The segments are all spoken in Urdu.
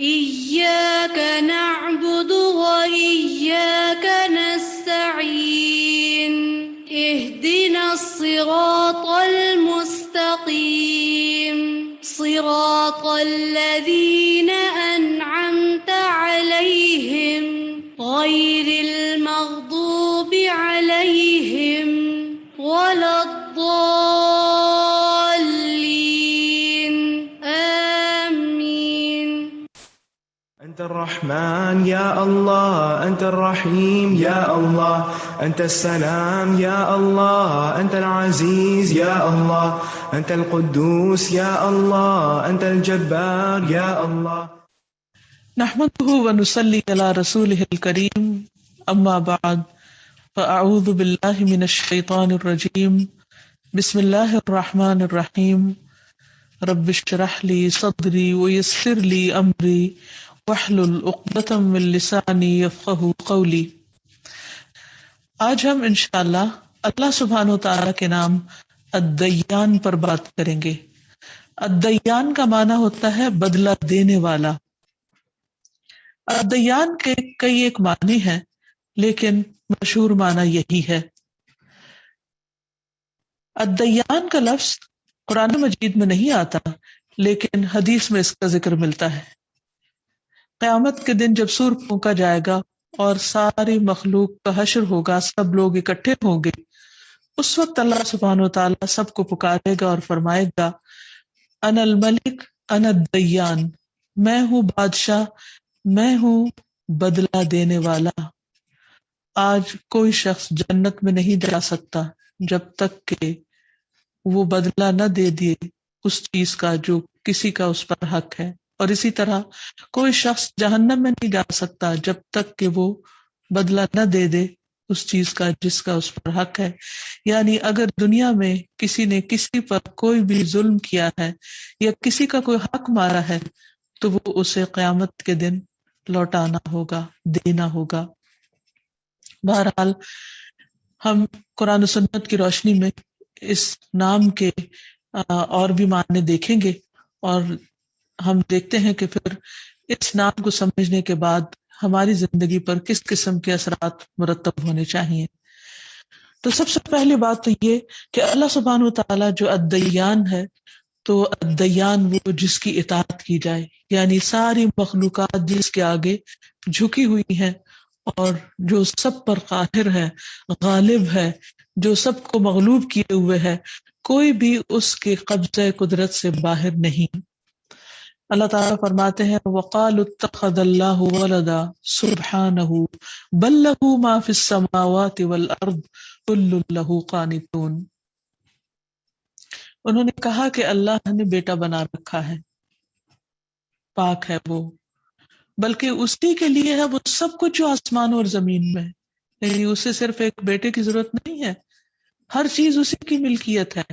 إياك نعبد وإياك نستعين اهدنا الصراط المستقيم صراط الذين أنعمت عليهم غير المغضوب عليهم ولا الضالين آمين. أنت الرحمن يا الله، أنت الرحيم يا الله، أنت السلام يا الله، أنت العزيز يا الله، أنت القدوس يا الله، أنت الجبار يا الله. نحمده ونصلي على رسوله الكريم أما بعد فأعوذ بالله من الشيطان الرجيم بسم الله الرحمن الرحيم رب اشرح لي صدري ويسر لي أمري واحلل عقدة من لساني يفقهوا قولي. آج ہم انشاءاللہ اللہ سبحانہ و تعالیٰ کے نام الدیان پر بات کریں گے. الدیان کا معنی ہوتا ہے بدلہ دینے والا. الدیان کے کئی ایک معنی ہیں لیکن مشہور معنی یہی ہے. الدیان کا لفظ قرآن مجید میں نہیں آتا لیکن حدیث میں اس کا ذکر ملتا ہے. قیامت کے دن جب سور پھونکا جائے گا اور ساری مخلوق کا حشر ہوگا، سب لوگ اکٹھے ہوں گے، اس وقت اللہ سبحانہ و تعالیٰ سب کو پکارے گا اور فرمائے گا انا الملک انا الدیان، میں ہوں بادشاہ، میں ہوں بدلہ دینے والا. آج کوئی شخص جنت میں نہیں جا سکتا جب تک کہ وہ بدلہ نہ دے دیے اس چیز کا جو کسی کا اس پر حق ہے، اور اسی طرح کوئی شخص جہنم میں نہیں جا سکتا جب تک کہ وہ بدلہ نہ دے دے اس چیز کا جس کا اس پر حق ہے. یعنی اگر دنیا میں کسی نے کسی پر کوئی بھی ظلم کیا ہے یا کسی کا کوئی حق مارا ہے تو وہ اسے قیامت کے دن لوٹانا ہوگا، دینا ہوگا. بہرحال ہم قرآن و سنت کی روشنی میں اس نام کے اور بھی معنی دیکھیں گے، اور ہم دیکھتے ہیں کہ پھر اس نام کو سمجھنے کے بعد ہماری زندگی پر کس قسم کے اثرات مرتب ہونے چاہیے. تو سب سے پہلی بات تو یہ کہ اللہ سبحانہ وتعالی جو الدیان ہے، تو الدیان وہ جس کی اطاعت کی جائے، یعنی ساری مخلوقات جس کے آگے جھکی ہوئی ہیں اور جو سب پر قاہر ہے، غالب ہے، جو سب کو مغلوب کیے ہوئے ہے، کوئی بھی اس کے قبضہ قدرت سے باہر نہیں. اللہ تعالیٰ فرماتے ہیں وَقَالُوا اتَّخَذَ اللَّهُ وَلَدًا سُبْحَانَهُ بَل لَّهُ مَا فِي السَّمَاوَاتِ وَالْأَرْضِ كُلٌّ لَّهُ قَانِتُونَ. انہوں نے کہا کہ اللہ نے بیٹا بنا رکھا ہے، پاک ہے وہ، بلکہ اسی کے لیے ہے وہ سب کچھ جو آسمان اور زمین میں ہے. یعنی اسے صرف ایک بیٹے کی ضرورت نہیں ہے، ہر چیز اسی کی ملکیت ہے،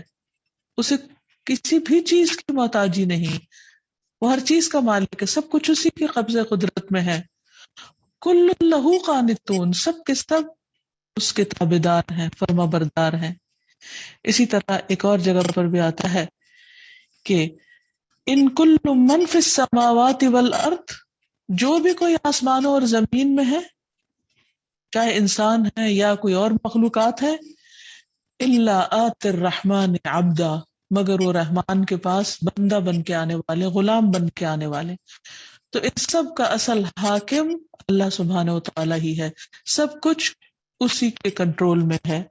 اسے کسی بھی چیز کی محتاجی نہیں، وہ ہر چیز کا مالک ہے، سب کچھ اسی کے قبضہ قدرت میں ہے. کل لہو قانتون، سب کے سب اس کے تابعدار ہیں، فرما بردار ہیں. اسی طرح ایک اور جگہ پر بھی آتا ہے کہ ان کل من فی السماوات والارض، جو بھی کوئی آسمانوں اور زمین میں ہے، چاہے انسان ہے یا کوئی اور مخلوقات ہے، الا آت الرحمن عبدا، مگر وہ رحمان کے پاس بندہ بن کے آنے والے، غلام بن کے آنے والے. تو اس سب کا اصل حاکم اللہ سبحانہ وتعالی ہی ہے، سب کچھ اسی کے کنٹرول میں ہے.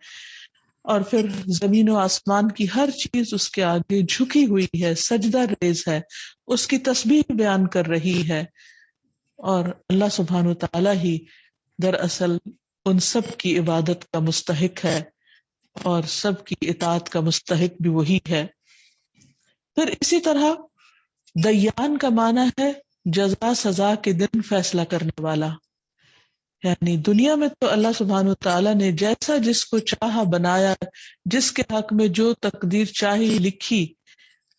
اور پھر زمین و آسمان کی ہر چیز اس کے آگے جھکی ہوئی ہے، سجدہ ریز ہے، اس کی تسبیح بیان کر رہی ہے. اور اللہ سبحانہ وتعالی ہی دراصل ان سب کی عبادت کا مستحق ہے اور سب کی اطاعت کا مستحق بھی وہی ہے. پھر اسی طرح دیان کا معنی ہے جزا سزا کے دن فیصلہ کرنے والا. یعنی دنیا میں تو اللہ سبحانہ وتعالی نے جیسا جس کو چاہا بنایا، جس کے حق میں جو تقدیر چاہی لکھی،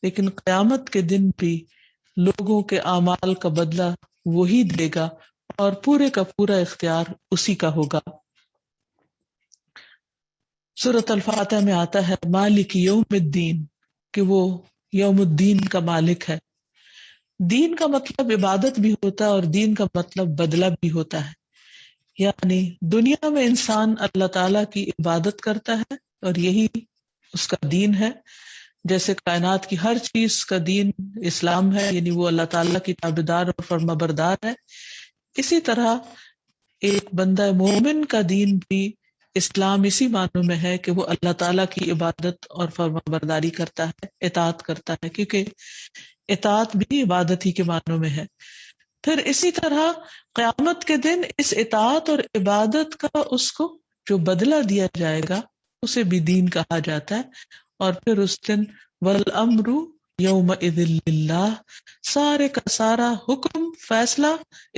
لیکن قیامت کے دن بھی لوگوں کے اعمال کا بدلہ وہی دے گا اور پورے کا پورا اختیار اسی کا ہوگا. سورۃ الفاتحہ میں آتا ہے مالک یوم الدین، کہ وہ یوم الدین کا مالک ہے. دین کا مطلب عبادت بھی ہوتا ہے اور دین کا مطلب بدلہ بھی ہوتا ہے. یعنی دنیا میں انسان اللہ تعالیٰ کی عبادت کرتا ہے اور یہی اس کا دین ہے. جیسے کائنات کی ہر چیز کا دین اسلام ہے، یعنی وہ اللہ تعالیٰ کی تابعدار اور فرما بردار ہے. اسی طرح ایک بندہ مومن کا دین بھی اسلام اسی معنوں میں ہے کہ وہ اللہ تعالیٰ کی عبادت اور فرما برداری کرتا ہے، اطاعت کرتا ہے، کیونکہ اطاعت بھی عبادت ہی کے معنوں میں ہے. پھر اسی طرح قیامت کے دن اس اطاعت اور عبادت کا اس کو جو بدلہ دیا جائے گا اسے بھی دین کہا جاتا ہے. اور پھر اس دن والامر یومئذ للہ، سارے کا سارا حکم، فیصلہ،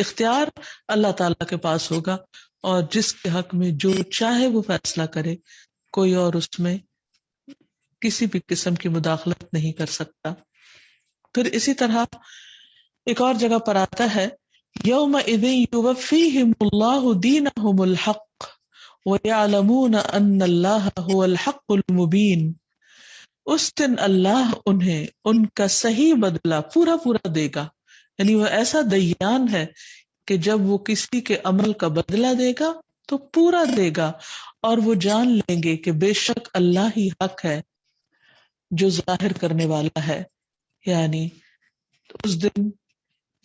اختیار اللہ تعالیٰ کے پاس ہوگا، اور جس کے حق میں جو چاہے وہ فیصلہ کرے، کوئی اور اس میں کسی بھی قسم کی مداخلت نہیں کر سکتا. پھر اسی طرح ایک اور جگہ پر آتا ہے یومئذ یوفیہم اللہ دینہم الحق ویعلمون ان اللہ هو الحق المبین. اس دن اللہ انہیں ان کا صحیح بدلہ پورا پورا دے گا. یعنی وہ ایسا دیان ہے کہ جب وہ کسی کے عمل کا بدلہ دے گا تو پورا دے گا، اور وہ جان لیں گے کہ بے شک اللہ ہی حق ہے جو ظاہر کرنے والا ہے. یعنی اس دن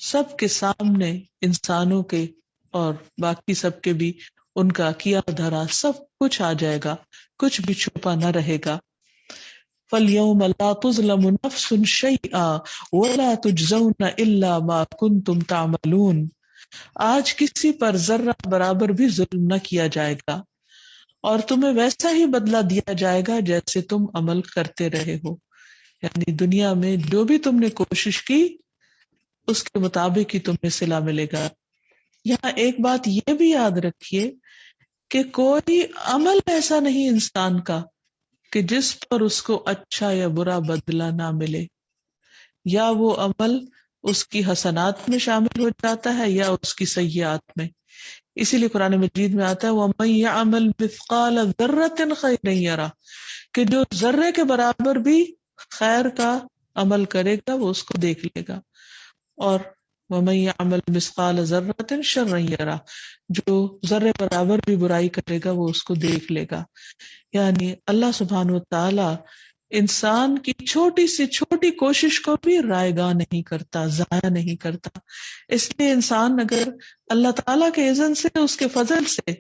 سب کے سامنے انسانوں کے اور باقی سب کے بھی ان کا کیا دھرا سب کچھ آ جائے گا، کچھ بھی چھپا نہ رہے گا. فَالْيَوْمَ لَا تُظْلَمُ نَفْسٌ شَيْئًا وَلَا تُجْزَوْنَ إِلَّا مَا كُنْتُمْ تَعْمَلُونَ. آج کسی پر ذرہ برابر بھی ظلم نہ کیا جائے گا، اور تمہیں ویسا ہی بدلہ دیا جائے گا جیسے تم عمل کرتے رہے ہو. یعنی دنیا میں جو بھی تم نے کوشش کی اس کے مطابق ہی تمہیں صلہ ملے گا. یہاں ایک بات یہ بھی یاد رکھیے کہ کوئی عمل ایسا نہیں انسان کا کہ جس پر اس کو اچھا یا برا بدلہ نہ ملے. یا وہ عمل اس کی حسنات میں شامل ہو جاتا ہے یا اس کی سیئات میں. اسی لیے قرآن مجید میں آتا ہے وَمَن يَعْمَلْ مِثْقَالَ ذَرَّةٍ خَيْرًا يَرَهُ، کہ جو ذرے کے برابر بھی خیر کا عمل کرے گا وہ اس کو دیکھ لے گا. اور وَمَن يَعْمَلْ مِثْقَالَ ذَرَّةٍ شَرًّا يَرَهُ، جو ذرے برابر بھی برائی کرے گا وہ اس کو دیکھ لے گا. یعنی اللہ سبحانہ و تعالی انسان کی چھوٹی سے چھوٹی کوشش کو بھی رائیگاں نہیں کرتا، ضائع نہیں کرتا. اس لیے انسان اگر اللہ تعالیٰ کے اذن سے، اس کے فضل سے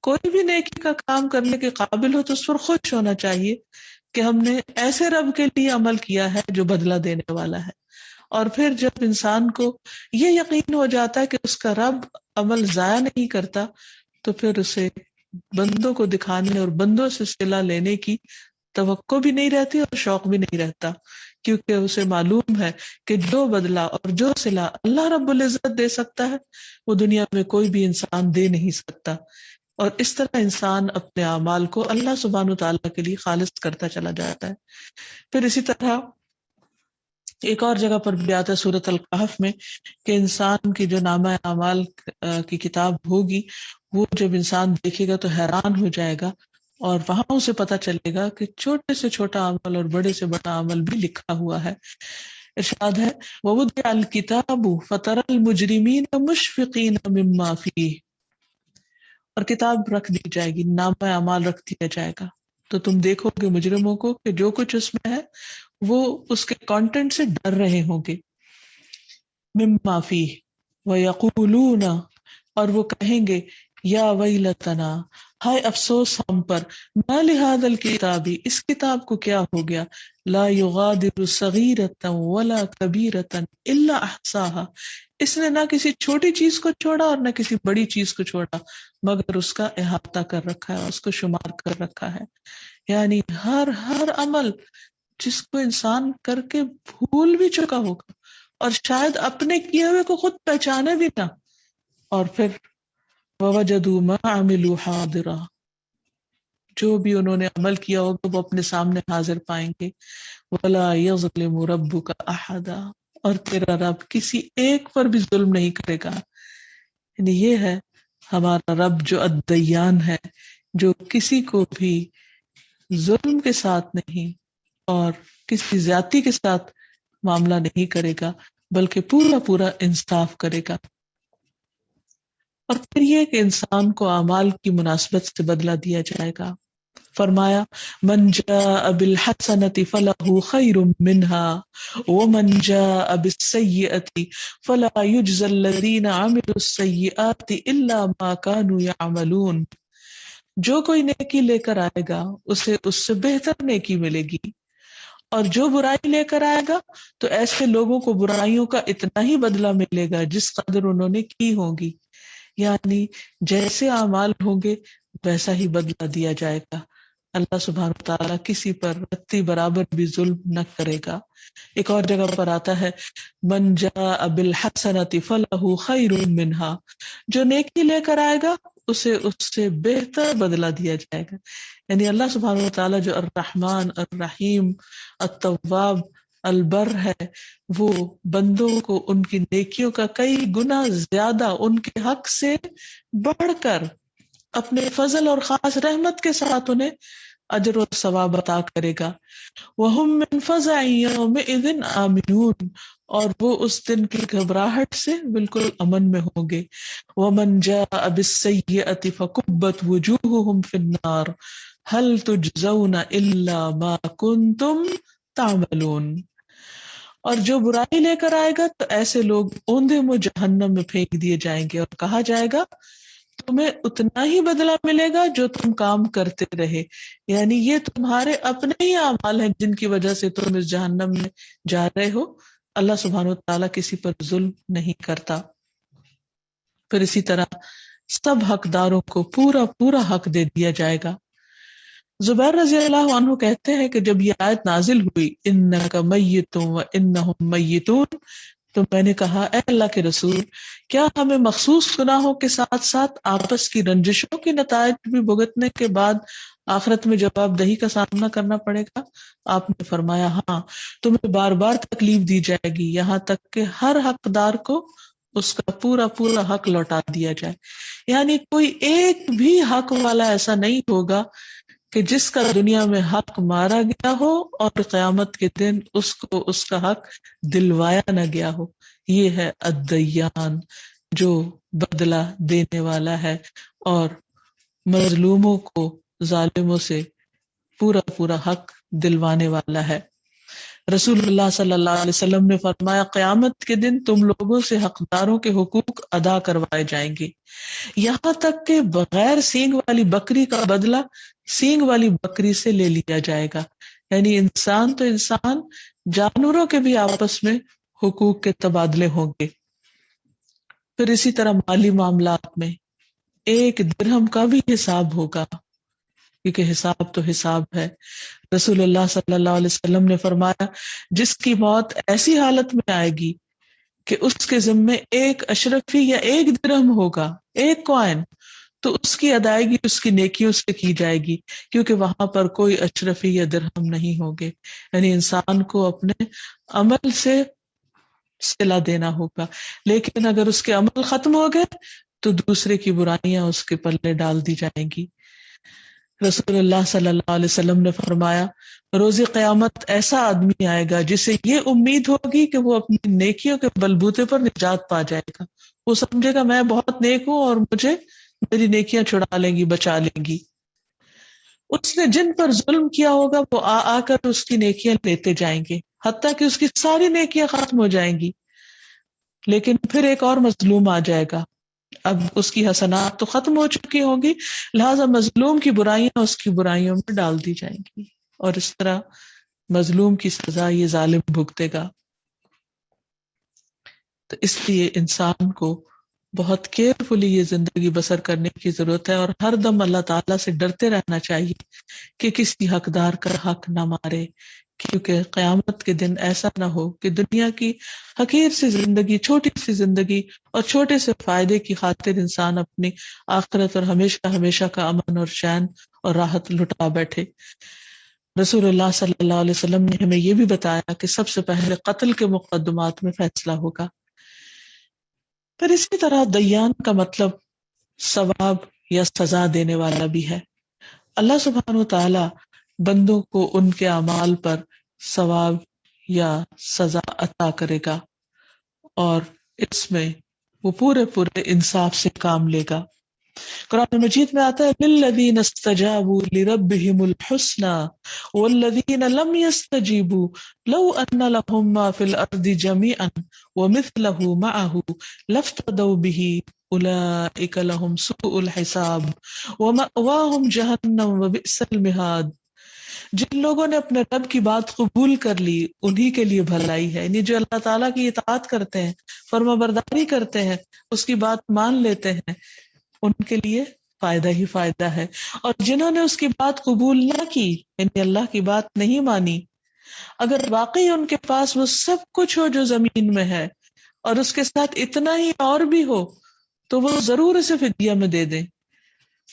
کوئی بھی نیکی کا کام کرنے کے قابل ہو تو اس پر خوش ہونا چاہیے کہ ہم نے ایسے رب کے لیے عمل کیا ہے جو بدلہ دینے والا ہے. اور پھر جب انسان کو یہ یقین ہو جاتا ہے کہ اس کا رب عمل ضائع نہیں کرتا تو پھر اسے بندوں کو دکھانے اور بندوں سے صلہ لینے کی توقع بھی نہیں رہتی اور شوق بھی نہیں رہتا، کیونکہ اسے معلوم ہے کہ جو بدلہ اور جو صلہ اللہ رب العزت دے سکتا ہے وہ دنیا میں کوئی بھی انسان دے نہیں سکتا. اور اس طرح انسان اپنے اعمال کو اللہ سبحانہ تعالیٰ کے لیے خالص کرتا چلا جاتا ہے. پھر اسی طرح ایک اور جگہ پر بھی آتا ہے سورۃ الکہف میں کہ انسان کی جو نامہ اعمال کی کتاب ہوگی وہ جب انسان دیکھے گا تو حیران ہو جائے گا، اور وہاں اسے پتہ چلے گا کہ چھوٹے سے چھوٹا عمل اور بڑے سے بڑا عمل بھی لکھا ہوا ہے. ارشاد ہے وَوُضِعَ الْكِتَابُ فَتَرَى الْمُجْرِمِينَ مُشْفِقِينَ مِمَّا فِيهِ، اور کتاب رکھ دی جائے گی، نامہ اعمال رکھ دیا جائے گا تو تم دیکھو گے مجرموں کو کہ جو کچھ اس میں ہے وہ اس کے کانٹینٹ سے ڈر رہے ہوں گے. مما فیہ ویقولون، اور وہ کہیں گے یا ویلتنا، ہائے افسوس ہم پر، ما لہذا الکتاب، اس کتاب کو کیا ہو گیا، لا یغادر صغیرۃ ولا کبیرۃ الا احصاها، اس نے نہ کسی چھوٹی چیز کو چھوڑا اور نہ کسی بڑی چیز کو چھوڑا مگر اس کا احاطہ کر رکھا ہے، اس کو شمار کر رکھا ہے. یعنی ہر عمل جس کو انسان کر کے بھول بھی چکا ہوگا اور شاید اپنے کیے ہوئے کو خود پہچانے بھی نہ، اور پھر وَوَجَدُوا مَا عَمِلُوا حَاضِرًا، جو بھی انہوں نے عمل کیا ہوگا وہ اپنے سامنے حاضر پائیں گے. وَلَا يَظْلِمُ رَبُّكَ أَحَدًا، اور تیرا رب کسی ایک پر بھی ظلم نہیں کرے گا. یعنی یہ ہے ہمارا رب جو الدیان ہے، جو کسی کو بھی ظلم کے ساتھ نہیں اور کسی زیادتی کے ساتھ معاملہ نہیں کرے گا، بلکہ پورا پورا انصاف کرے گا. اور پھر یہ کہ انسان کو اعمال کی مناسبت سے بدلہ دیا جائے گا. فرمایا من جاء بالحسنۃ فلہ خیر منها ومن جاء بالسیئۃ فلا یجزى الذین عملوا السیئات الا ما كانوا يعملون. جو کوئی نیکی لے کر آئے گا اسے اس سے بہتر نیکی ملے گی، اور جو برائی لے کر آئے گا تو ایسے لوگوں کو برائیوں کا اتنا ہی بدلہ ملے گا جس قدر انہوں نے کی ہوگی. یعنی جیسے اعمال ہوں گے ویسا ہی بدلہ دیا جائے گا. اللہ سبحانہ وتعالیٰ کسی پر رتی برابر بھی ظلم نہ کرے گا. ایک اور جگہ پر آتا ہے من جاء بالحسنۃ فلہ خیر منہا، جو نیکی لے کر آئے گا اسے اس سے بہتر بدلہ دیا جائے گا. یعنی اللہ سبحانہ وتعالیٰ جو الرحمن الرحیم التواب البر ہے، وہ بندوں کو ان کی نیکیوں کا کئی گنا زیادہ ان کے حق سے بڑھ کر اپنے فضل اور خاص رحمت کے ساتھ انہیں اجر و ثواب عطا کرے گا. وَهُم مِّن فَزَعٍ يَوْمِئِذٍ آمِنُونَ، اور وہ اس دن کی گھبراہٹ سے بالکل امن میں ہوں گے. وَمَن جَاءَ بِالسَّيِّئَةِ فَكُبَّتْ وُجُوهُهُمْ فِي النَّارِ هَلْ تُجْزَوْنَ إِلَّا مَا كُنتُمْ تَعْمَلُونَ. اور جو برائی لے کر آئے گا تو ایسے لوگ اوندے منہ جہنم میں پھینک دیے جائیں گے اور کہا جائے گا تمہیں اتنا ہی بدلہ ملے گا جو تم کام کرتے رہے. یعنی یہ تمہارے اپنے ہی اعمال ہیں جن کی وجہ سے تم اس جہنم میں جا رہے ہو. اللہ سبحانہ وتعالیٰ کسی پر ظلم نہیں کرتا. پھر اسی طرح سب حقداروں کو پورا پورا حق دے دیا جائے گا. زبیر رضی اللہ عنہ کہتے ہیں کہ جب یہ آیت نازل ہوئی انک میت وانہم میتون، تو میں نے کہا اے اللہ کے رسول، کیا ہمیں مخصوص گناہوں کے ساتھ ساتھ آپس کی رنجشوں کے نتائج بھی بھگتنے کے بعد آخرت میں جواب دہی کا سامنا کرنا پڑے گا؟ آپ نے فرمایا ہاں، تمہیں بار بار تکلیف دی جائے گی یہاں تک کہ ہر حقدار کو اس کا پورا پورا حق لوٹا دیا جائے. یعنی کوئی ایک بھی حق والا ایسا نہیں ہوگا کہ جس کا دنیا میں حق مارا گیا ہو اور قیامت کے دن اس کو اس کا حق دلوایا نہ گیا ہو. یہ ہے الدیان، جو بدلہ دینے والا ہے اور مظلوموں کو ظالموں سے پورا پورا حق دلوانے والا ہے. رسول اللہ صلی اللہ علیہ وسلم نے فرمایا قیامت کے دن تم لوگوں سے حقداروں کے حقوق ادا کروائے جائیں گے، یہاں تک کہ بغیر سینگ والی بکری کا بدلہ سینگ والی بکری سے لے لیا جائے گا. یعنی انسان تو انسان، جانوروں کے بھی آپس میں حقوق کے تبادلے ہوں گے. پھر اسی طرح مالی معاملات میں ایک درہم کا بھی حساب ہوگا، کیونکہ حساب تو حساب ہے. رسول اللہ صلی اللہ علیہ وسلم نے فرمایا جس کی موت ایسی حالت میں آئے گی کہ اس کے ذمے ایک اشرفی یا ایک درہم ہوگا، ایک کوائن، تو اس کی ادائیگی اس کی نیکیوں سے کی جائے گی، کیونکہ وہاں پر کوئی اشرفی یا درہم نہیں ہوں گے. یعنی انسان کو اپنے عمل سے صلہ دینا ہوگا، لیکن اگر اس کے عمل ختم ہو گئے تو دوسرے کی برائیاں اس کے پلے ڈال دی جائیں گی. رسول اللہ صلی اللہ علیہ وسلم نے فرمایا روز قیامت ایسا آدمی آئے گا جسے یہ امید ہوگی کہ وہ اپنی نیکیوں کے بلبوتے پر نجات پا جائے گا. وہ سمجھے گا میں بہت نیک ہوں اور مجھے میری نیکیاں چھڑا لیں گی، بچا لیں گی. اس نے جن پر ظلم کیا ہوگا وہ آ کر اس کی نیکیاں لیتے جائیں گے حتیٰ کہ اس کی ساری نیکیاں ختم ہو جائیں گی. لیکن پھر ایک اور مظلوم آ جائے گا، اب اس کی حسنات تو ختم ہو چکی ہوں گی، لہذا مظلوم کی برائیاں اس کی برائیوں میں ڈال دی جائیں گی، اور اس طرح مظلوم کی سزا یہ ظالم بھگتے گا. تو اس لیے انسان کو بہت کیئرفلی یہ زندگی بسر کرنے کی ضرورت ہے، اور ہر دم اللہ تعالیٰ سے ڈرتے رہنا چاہیے کہ کسی حقدار کا حق نہ مارے، کیونکہ قیامت کے دن ایسا نہ ہو کہ دنیا کی حقیر سی زندگی، چھوٹی سی زندگی اور چھوٹے سے فائدے کی خاطر انسان اپنی آخرت اور ہمیشہ ہمیشہ کا امن اور چین اور راحت لٹا بیٹھے. رسول اللہ صلی اللہ علیہ وسلم نے ہمیں یہ بھی بتایا کہ سب سے پہلے قتل کے مقدمات میں فیصلہ ہوگا. پھر اسی طرح دیان کا مطلب ثواب یا سزا دینے والا بھی ہے. اللہ سبحانہ وتعالی بندوں کو ان کے اعمال پر ثواب یا سزا عطا کرے گا. اور اس میں وہ پورے پورے انصاف سے کام لے گا۔ قرآن مجید میں آتا ہے للذین استجابوا لربهم الحسنى والذین لم يستجیبوا لو ان لهم ما في الارض جميعا ومثله معه لافتدوا به اولئک لهم سوء الحساب ومأواهم جہنم وبئس المہاد۔ جن لوگوں نے اپنے رب کی بات قبول کر لی انہی کے لیے بھلائی ہے، یعنی جو اللہ تعالیٰ کی اطاعت کرتے ہیں، فرما برداری کرتے ہیں، اس کی بات مان لیتے ہیں، ان کے لیے فائدہ ہی فائدہ ہے۔ اور جنہوں نے اس کی بات قبول نہ کی، یعنی اللہ کی بات نہیں مانی، اگر واقعی ان کے پاس وہ سب کچھ ہو جو زمین میں ہے اور اس کے ساتھ اتنا ہی اور بھی ہو تو وہ ضرور اسے فدیہ میں دے دیں۔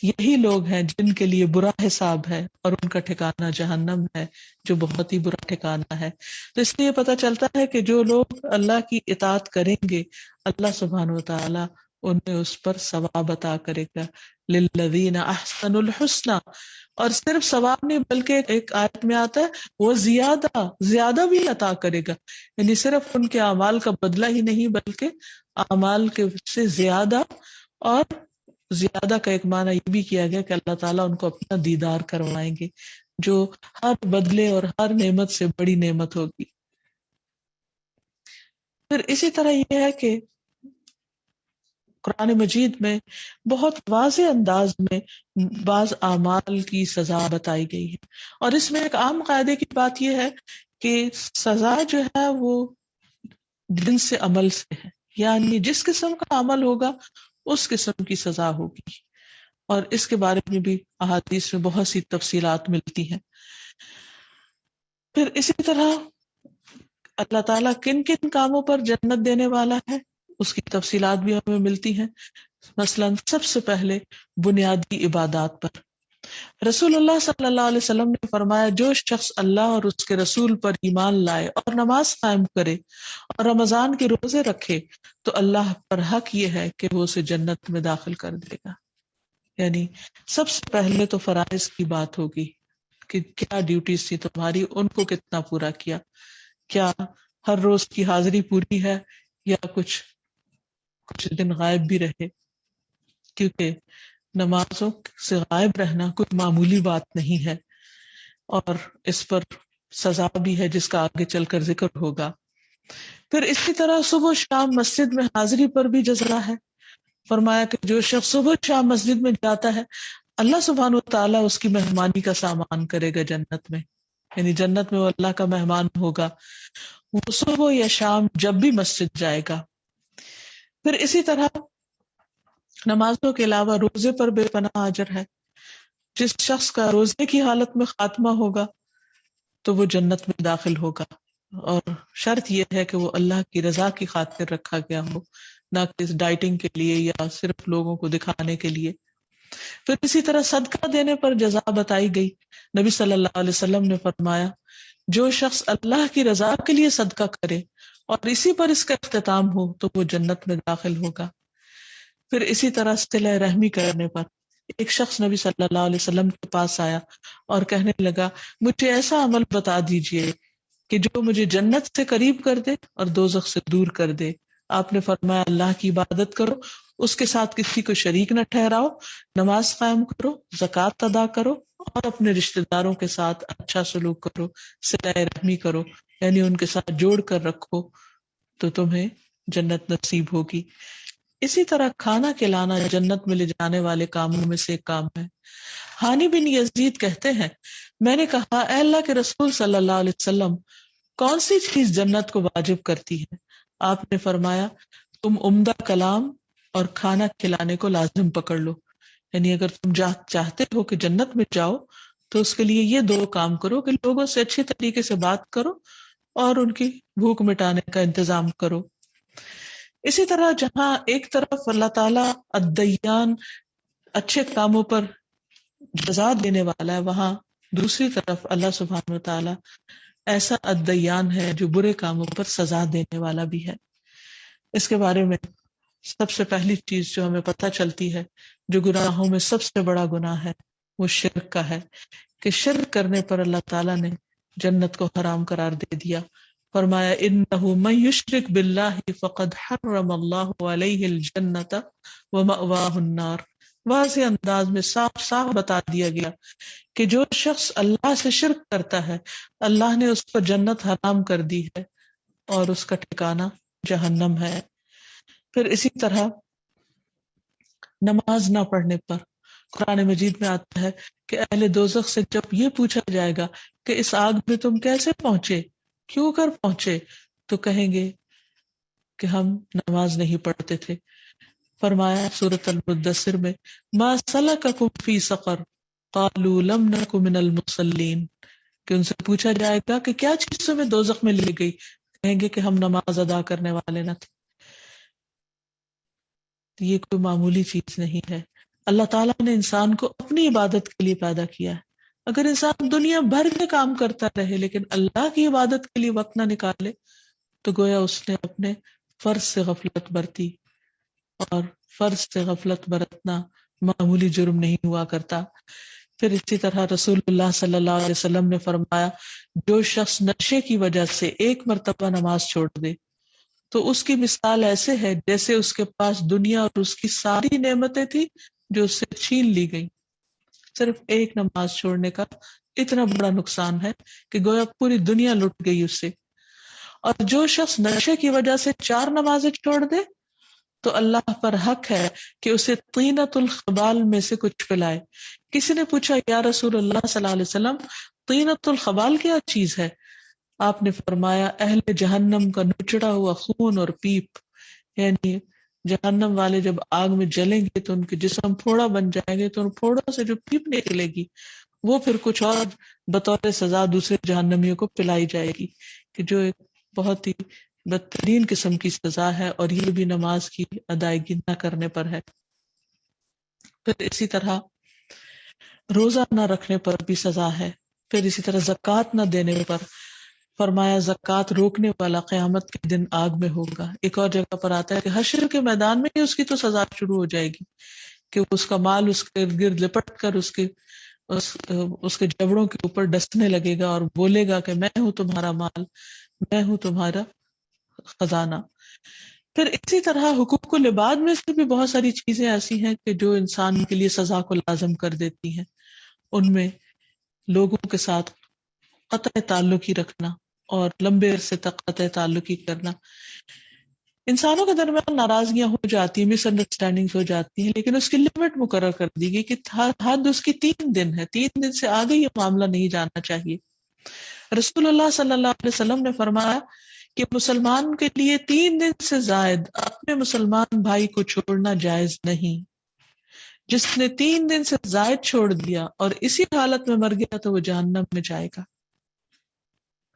یہی لوگ ہیں جن کے لیے برا حساب ہے اور ان کا ٹھکانہ جہنم ہے جو بہت ہی برا ٹھکانہ ہے۔ تو اس لیے پتہ چلتا ہے کہ جو لوگ اللہ کی اطاعت کریں گے اللہ سبحانہ وتعالی انہیں اس پر ثواب عطا کرے گا۔ للذین احسنوا الحسنى، اور صرف ثواب نہیں بلکہ ایک آیت میں آتا ہے وہ زیادہ بھی عطا کرے گا، یعنی صرف ان کے اعمال کا بدلہ ہی نہیں بلکہ اعمال کے سے زیادہ، اور زیادہ کا ایک معنی یہ بھی کیا گیا کہ اللہ تعالیٰ ان کو اپنا دیدار کروائیں گے، جو ہر بدلے اور ہر نعمت سے بڑی نعمت ہوگی۔ پھر اسی طرح یہ ہے کہ قرآن مجید میں بہت واضح انداز میں بعض اعمال کی سزا بتائی گئی ہے، اور اس میں ایک عام قاعدے کی بات یہ ہے کہ سزا جو ہے وہ جنس عمل سے ہے، یعنی جس قسم کا عمل ہوگا اس قسم کی سزا ہوگی، اور اس کے بارے میں بھی احادیث میں بہت سی تفصیلات ملتی ہیں۔ پھر اسی طرح اللہ تعالیٰ کن کن کاموں پر جنت دینے والا ہے اس کی تفصیلات بھی ہمیں ملتی ہیں۔ مثلا سب سے پہلے بنیادی عبادات پر رسول اللہ صلی اللہ علیہ وسلم نے فرمایا جو شخص اللہ اور اس کے رسول پر ایمان لائے اور نماز قائم کرے اور رمضان کے روزے رکھے تو اللہ پر حق یہ ہے کہ وہ اسے جنت میں داخل کر دے گا۔ یعنی سب سے پہلے تو فرائض کی بات ہوگی کہ کیا ڈیوٹیز تھی تمہاری، ان کو کتنا پورا کیا، کیا ہر روز کی حاضری پوری ہے یا کچھ دن غائب بھی رہے، کیونکہ نمازوں سے غائب رہنا کوئی معمولی بات نہیں ہے، اور اس پر سزا بھی ہے جس کا آگے چل کر ذکر ہوگا۔ پھر اسی طرح صبح و شام مسجد میں حاضری پر بھی جزا ہے۔ فرمایا کہ جو شخص صبح و شام مسجد میں جاتا ہے اللہ سبحانہ وتعالیٰ اس کی مہمانی کا سامان کرے گا جنت میں، یعنی جنت میں وہ اللہ کا مہمان ہوگا، وہ صبح یا شام جب بھی مسجد جائے گا۔ پھر اسی طرح نمازوں کے علاوہ روزے پر بے پناہ اجر ہے۔ جس شخص کا روزے کی حالت میں خاتمہ ہوگا تو وہ جنت میں داخل ہوگا، اور شرط یہ ہے کہ وہ اللہ کی رضا کی خاطر رکھا گیا ہو، نہ کہ ڈائٹنگ کے لیے یا صرف لوگوں کو دکھانے کے لیے۔ پھر اسی طرح صدقہ دینے پر جزا بتائی گئی۔ نبی صلی اللہ علیہ وسلم نے فرمایا جو شخص اللہ کی رضا کے لیے صدقہ کرے اور اسی پر اس کا اختتام ہو تو وہ جنت میں داخل ہوگا۔ پھر اسی طرح صلہ رحمی کرنے پر ایک شخص نبی صلی اللہ علیہ وسلم کے پاس آیا اور کہنے لگا مجھے ایسا عمل بتا دیجئے کہ جو مجھے جنت سے قریب کر دے اور دوزخ سے دور کر دے۔ آپ نے فرمایا اللہ کی عبادت کرو، اس کے ساتھ کسی کو شریک نہ ٹھہراؤ، نماز قائم کرو، زکوٰۃ ادا کرو اور اپنے رشتہ داروں کے ساتھ اچھا سلوک کرو، صلہ رحمی کرو، یعنی ان کے ساتھ جوڑ کر رکھو تو تمہیں جنت نصیب ہوگی۔ اسی طرح کھانا کھلانا جنت میں لے جانے والے کاموں میں سے ایک کام ہے۔ ہانی بن یزید کہتے ہیں میں نے کہا اے اللہ کے رسول صلی اللہ علیہ وسلم کون سی چیز جنت کو واجب کرتی ہے؟ آپ نے فرمایا تم عمدہ کلام اور کھانا کھلانے کو لازم پکڑ لو، یعنی اگر تم چاہتے ہو کہ جنت میں جاؤ تو اس کے لیے یہ دو کام کرو کہ لوگوں سے اچھے طریقے سے بات کرو اور ان کی بھوک مٹانے کا انتظام کرو۔ اسی طرح جہاں ایک طرف اللہ تعالیٰ الدیان اچھے کاموں پر جزا دینے والا ہے، وہاں دوسری طرف اللہ سبحانہ وتعالیٰ ایسا الدیان ہے جو برے کاموں پر سزا دینے والا بھی ہے۔ اس کے بارے میں سب سے پہلی چیز جو ہمیں پتہ چلتی ہے جو گناہوں میں سب سے بڑا گناہ ہے وہ شرک کا ہے، کہ شرک کرنے پر اللہ تعالیٰ نے جنت کو حرام قرار دے دیا، فرمایا انہ من یشرک باللہ فقد حرم اللہ علیہ الجنۃ ومأواہ النار. واضح انداز میں صاف صاف بتا دیا گیا کہ جو شخص اللہ سے شرک کرتا ہے اللہ نے اس کو جنت حرام کر دی ہے اور اس کا ٹھکانہ جہنم ہے. پھر اسی طرح نماز نہ پڑھنے پر قرآن مجید میں آتا ہے کہ اہل دوزخ سے جب یہ پوچھا جائے گا کہ اس آگ میں تم کیسے پہنچے، کیوں کر پہنچے، تو کہیں گے کہ ہم نماز نہیں پڑھتے تھے. فرمایا سورۃ المدثر میں ما سلککم فی سقر قالوا لم نک من المصلین، کہ ان سے پوچھا جائے گا کہ کیا چیز تمہیں دوزخ میں لے گئی، کہیں گے کہ ہم نماز ادا کرنے والے نہ تھے. یہ کوئی معمولی چیز نہیں ہے. اللہ تعالیٰ نے انسان کو اپنی عبادت کے لیے پیدا کیا ہے. اگر انسان دنیا بھر کے کام کرتا رہے لیکن اللہ کی عبادت کے لیے وقت نہ نکالے تو گویا اس نے اپنے فرض سے غفلت برتی، اور فرض سے غفلت برتنا معمولی جرم نہیں ہوا کرتا. پھر اسی طرح رسول اللہ صلی اللہ علیہ وسلم نے فرمایا جو شخص نشے کی وجہ سے ایک مرتبہ نماز چھوڑ دے تو اس کی مثال ایسے ہے جیسے اس کے پاس دنیا اور اس کی ساری نعمتیں تھی جو اس سے چھین لی گئی. صرف ایک نماز چھوڑنے کا اتنا بڑا نقصان ہے کہ گویا پوری دنیا لٹ گئی اس سے. اور جو شخص نشے کی وجہ سے 4 نمازیں چھوڑ دے تو اللہ پر حق ہے کہ اسے طینۃ الخبال میں سے کچھ پلائے. کسی نے پوچھا یا رسول اللہ صلی اللہ علیہ وسلم طینۃ الخبال کیا چیز ہے؟ آپ نے فرمایا اہل جہنم کا نچڑا ہوا خون اور پیپ، یعنی جہنم والے جب آگ میں جلیں گے تو ان کے جسم پھوڑا بن جائیں گے تو ان پھوڑوں سے جو پیپ نکلے گی وہ پھر کچھ اور بطور سزا دوسرے جہنمیوں کو پلائی جائے گی، کہ جو ایک بہت ہی بدترین قسم کی سزا ہے، اور یہ بھی نماز کی ادائیگی نہ کرنے پر ہے. پھر اسی طرح روزہ نہ رکھنے پر بھی سزا ہے. پھر اسی طرح زکوٰۃ نہ دینے پر فرمایا زکوٰۃ روکنے والا قیامت کے دن آگ میں ہوگا. ایک اور جگہ پر آتا ہے کہ حشر کے میدان میں ہی اس کی تو سزا شروع ہو جائے گی کہ اس کا مال اس کے گرد لپٹ کر اس کے جبڑوں کے اوپر ڈسنے لگے گا اور بولے گا کہ میں ہوں تمہارا مال، میں ہوں تمہارا خزانہ. پھر اسی طرح حقوق العباد میں سے بھی بہت ساری چیزیں ایسی ہیں کہ جو انسان کے لیے سزا کو لازم کر دیتی ہیں. ان میں لوگوں کے ساتھ قطع تعلقی رکھنا اور لمبے عرصے تک قطع تعلقی کرنا. انسانوں کے درمیان ناراضگیاں ہو جاتی ہیں، مس انڈرسٹینڈنگ ہو جاتی ہیں، لیکن اس کی لمٹ مقرر کر دی گئی کہ حد اس کی 3 دن ہے. 3 دن سے آگے یہ معاملہ نہیں جانا چاہیے. رسول اللہ صلی اللہ علیہ وسلم نے فرمایا کہ مسلمان کے لیے 3 دن سے زائد اپنے مسلمان بھائی کو چھوڑنا جائز نہیں. جس نے 3 دن سے زائد چھوڑ دیا اور اسی حالت میں مر گیا تو وہ جہنم میں جائے گا.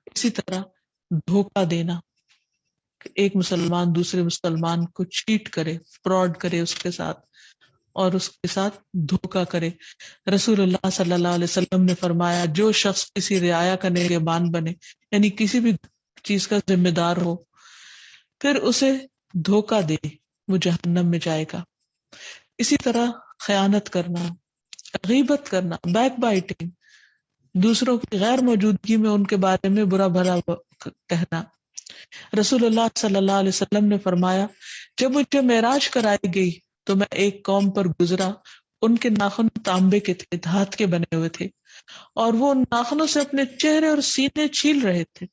اسی طرح دھوکہ دینا، کہ ایک مسلمان دوسرے مسلمان کو چیٹ کرے، فراڈ کرے اس کے ساتھ اور اس کے ساتھ دھوکہ کرے. رسول اللہ صلی اللہ علیہ وسلم نے فرمایا جو شخص کسی رعایا کا نگہبان بنے، یعنی کسی بھی چیز کا ذمہ دار ہو، پھر اسے دھوکہ دے وہ جہنم میں جائے گا. اسی طرح خیانت کرنا، غیبت کرنا، بیک بائٹنگ، دوسروں کی غیر موجودگی میں ان کے بارے میں برا بھلا کہنا. رسول اللہ صلی اللہ علیہ وسلم نے فرمایا جب مجھے معراج کرائی گئی تو میں ایک قوم پر گزرا، ان کے ناخن تانبے کے تھے، دھات کے بنے ہوئے تھے، اور وہ ان ناخنوں سے اپنے چہرے اور سینے چھیل رہے تھے.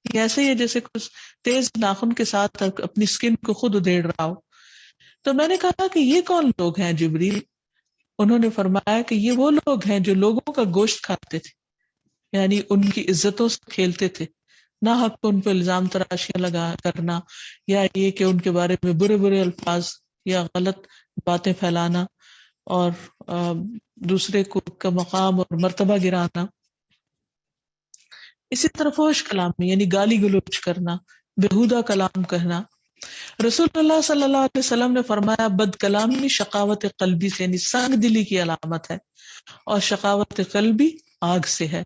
یہ ایسے ہی ہے جیسے کچھ تیز ناخن کے ساتھ اپنی سکن کو خود ادھیڑ رہا ہو. تو میں نے کہا کہ یہ کون لوگ ہیں جبریل؟ انہوں نے فرمایا کہ یہ وہ لوگ ہیں جو لوگوں کا گوشت کھاتے تھے، یعنی ان کی عزتوں سے کھیلتے تھے، نہ حق ان پہ الزام تراشیاں لگا کرنا، یا یہ کہ ان کے بارے میں برے برے الفاظ یا غلط باتیں پھیلانا اور دوسرے کو کا مقام اور مرتبہ گرانا. اسی طرح فحش کلام یعنی گالی گلوچ کرنا، بےہودہ کلام کہنا. رسول اللہ صلی اللہ علیہ وسلم نے فرمایا بد کلامی شقاوت قلبی سے یعنی سنگ دلی کی علامت ہے، اور شقاوت قلبی آگ سے ہے.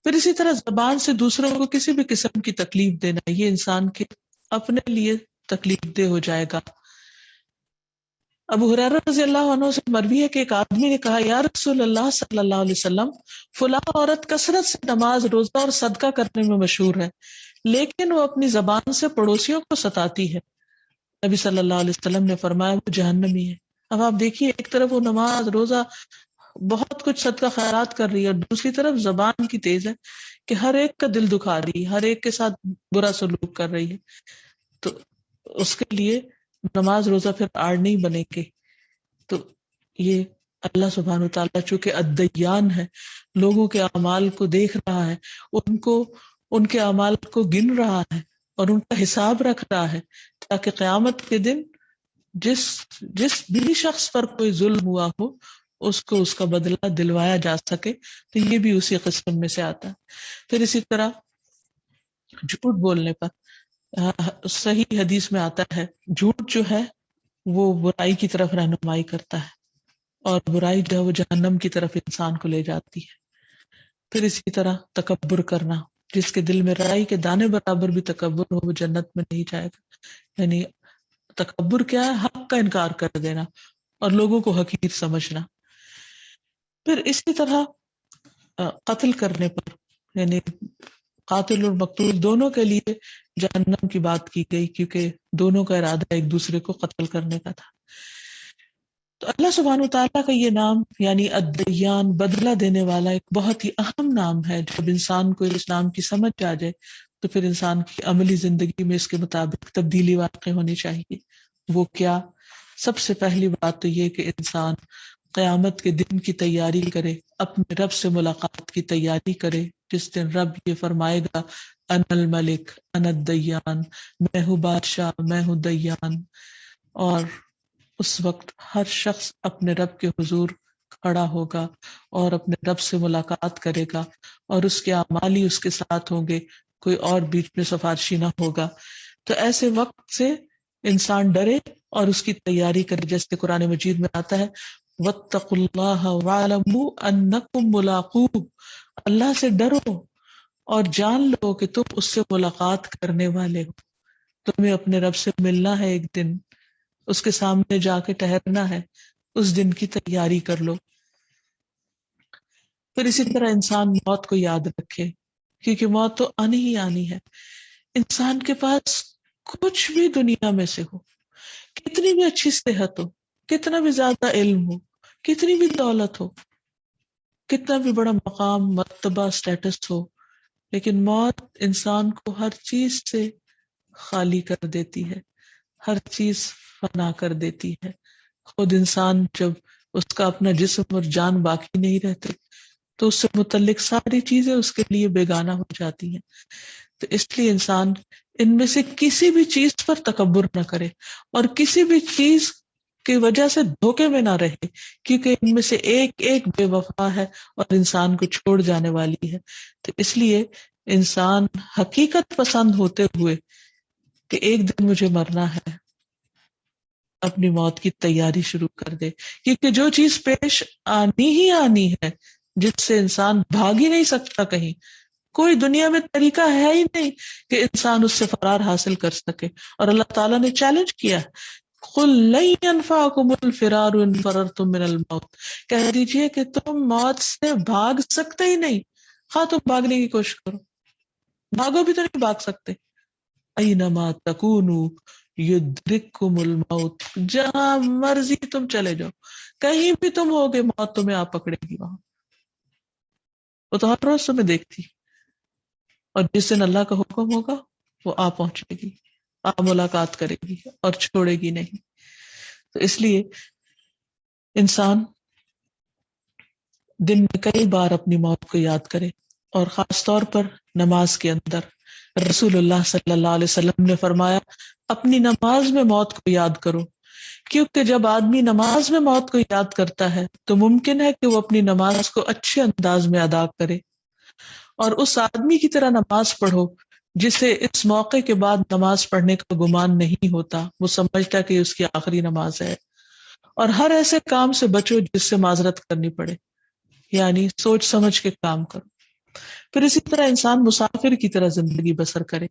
پھر اسی طرح زبان سے دوسروں کو کسی بھی قسم کی تکلیف دینا، یہ انسان کے اپنے لیے تکلیف دہ ہو جائے گا. ابو ہریرہ رضی اللہ عنہ سے مروی ہے کہ ایک آدمی نے کہا یا رسول اللہ صلی اللہ علیہ وسلم فلاں عورت کثرت سے نماز، روزہ اور صدقہ کرنے میں مشہور ہے، لیکن وہ اپنی زبان سے پڑوسیوں کو ستاتی ہے۔ نبی صلی اللہ علیہ وسلم نے فرمایا وہ جہنمی ہے۔ اب آپ دیکھیے، ایک طرف وہ نماز روزہ بہت کچھ صدقہ خیرات کر رہی ہے، اور دوسری طرف زبان کی تیز ہے کہ ہر ایک کا دل دکھا رہی ہے، ہر ایک کے ساتھ برا سلوک کر رہی ہے، تو اس کے لیے نماز روزہ پھر آڑ نہیں بنے گی۔ تو یہ اللہ سبحانہ وتعالیٰ چونکہ الدیان ہے، لوگوں کے اعمال کو دیکھ رہا ہے، ان کے اعمال کو گن رہا ہے اور ان کا حساب رکھ رہا ہے، تاکہ قیامت کے دن جس بھی شخص پر کوئی ظلم ہوا ہو اس کو اس کا بدلہ دلوایا جا سکے۔ تو یہ بھی اسی قسم میں سے آتا ہے۔ پھر اسی طرح جھوٹ بولنے پر صحیح حدیث میں آتا ہے، جھوٹ جو ہے وہ برائی کی طرف رہنمائی کرتا ہے، اور برائی جو ہے وہ جہنم کی طرف انسان کو لے جاتی ہے۔ پھر اسی طرح تکبر کرنا، جس کے دل میں رائی کے دانے برابر بھی تکبر ہو وہ جنت میں نہیں جائے گا۔ یعنی تکبر کیا ہے؟ حق کا انکار کر دینا اور لوگوں کو حقیر سمجھنا۔ پھر اسی طرح قتل کرنے پر، یعنی قاتل اور مقتول دونوں کے لیے جہنم کی بات کی گئی، کیونکہ دونوں کا ارادہ ایک دوسرے کو قتل کرنے کا تھا۔ تو اللہ سبحانہ وتعالیٰ کا یہ نام یعنی الدیان، بدلہ دینے والا، ایک بہت ہی اہم نام ہے۔ جب انسان کو اس نام کی سمجھ آ جائے تو پھر انسان کی عملی زندگی میں اس کے مطابق تبدیلی واقع ہونی چاہیے۔ وہ کیا؟ سب سے پہلی بات تو یہ کہ انسان قیامت کے دن کی تیاری کرے، اپنے رب سے ملاقات کی تیاری کرے، جس دن رب یہ فرمائے گا انا الملک انا الدیان، میں ہوں بادشاہ، میں ہوں دیان۔ اور اس وقت ہر شخص اپنے رب کے حضور کھڑا ہوگا اور اپنے رب سے ملاقات کرے گا، اور اس کے اعمال ہی اس کے ساتھ ہوں گے، کوئی اور بیچ میں سفارشی نہ ہوگا۔ تو ایسے وقت سے انسان ڈرے اور اس کی تیاری کرے، جیسے قرآن مجید میں آتا ہے واتقوا اللہ واعلموا انکم ملاقوہ، اللہ سے ڈرو اور جان لو کہ تم اس سے ملاقات کرنے والے ہو، تمہیں اپنے رب سے ملنا ہے، ایک دن اس کے سامنے جا کے ٹھہرنا ہے، اس دن کی تیاری کر لو۔ پھر اسی طرح انسان موت کو یاد رکھے، کیونکہ موت تو آنی ہی آنی ہے۔ انسان کے پاس کچھ بھی دنیا میں سے ہو، کتنی بھی اچھی صحت ہو، کتنا بھی زیادہ علم ہو، کتنی بھی دولت ہو، کتنا بھی بڑا مقام، مرتبہ، سٹیٹس ہو، لیکن موت انسان کو ہر چیز سے خالی کر دیتی ہے، ہر چیز فنا کر دیتی ہے۔ خود انسان جب اس کا اپنا جسم اور جان باقی نہیں رہتے تو اس سے متعلق ساری چیزیں اس کے لیے بیگانہ ہو جاتی ہیں۔ تو اس لیے انسان ان میں سے کسی بھی چیز پر تکبر نہ کرے اور کسی بھی چیز کی وجہ سے دھوکے میں نہ رہے، کیونکہ ان میں سے ایک ایک بے وفا ہے اور انسان کو چھوڑ جانے والی ہے۔ تو اس لیے انسان حقیقت پسند ہوتے ہوئے کہ ایک دن مجھے مرنا ہے، اپنی موت کی تیاری شروع کر دے، کیونکہ جو چیز پیش آنی ہی آنی ہے، جس سے انسان بھاگ ہی نہیں سکتا کہیں، کوئی دنیا میں طریقہ ہے ہی نہیں کہ انسان اس سے فرار حاصل کر سکے۔ اور اللہ تعالیٰ نے چیلنج کیا قُلْ لَن يَنْفَعَكُمُ الْفِرَارُ إِنْ فَرَرْتُم مِّنَ الْمَوْتِ، کہہ دیجئے کہ تم موت سے بھاگ سکتے ہی نہیں، ہاں تم بھاگنے کی کوشش کرو، بھاگو بھی تو نہیں بھاگ سکتے۔ اَيْنَمَا تَكُونُوا يُدْرِكْكُمُ الْمَوْتُ، جہاں مرضی تم چلے جاؤ، کہیں بھی تم ہوگے، موت تمہیں آ پکڑے گی وہاں، وہ تو ہر روز تمہیں دیکھتی، اور جس دن اللہ کا حکم ہوگا وہ آ پہنچے گی، آ ملاقات کرے گی اور چھوڑے گی نہیں۔ تو اس لیے انسان دن میں کئی بار اپنی موت کو یاد کرے، اور خاص طور پر نماز کے اندر۔ رسول اللہ صلی اللہ علیہ وسلم نے فرمایا اپنی نماز میں موت کو یاد کرو، کیونکہ جب آدمی نماز میں موت کو یاد کرتا ہے تو ممکن ہے کہ وہ اپنی نماز کو اچھے انداز میں ادا کرے، اور اس آدمی کی طرح نماز پڑھو جسے اس موقع کے بعد نماز پڑھنے کا گمان نہیں ہوتا، وہ سمجھتا کہ اس کی آخری نماز ہے۔ اور ہر ایسے کام سے بچو جس سے معذرت کرنی پڑے، یعنی سوچ سمجھ کے کام کرو۔ پھر اسی طرح انسان مسافر کی طرح زندگی بسر کرے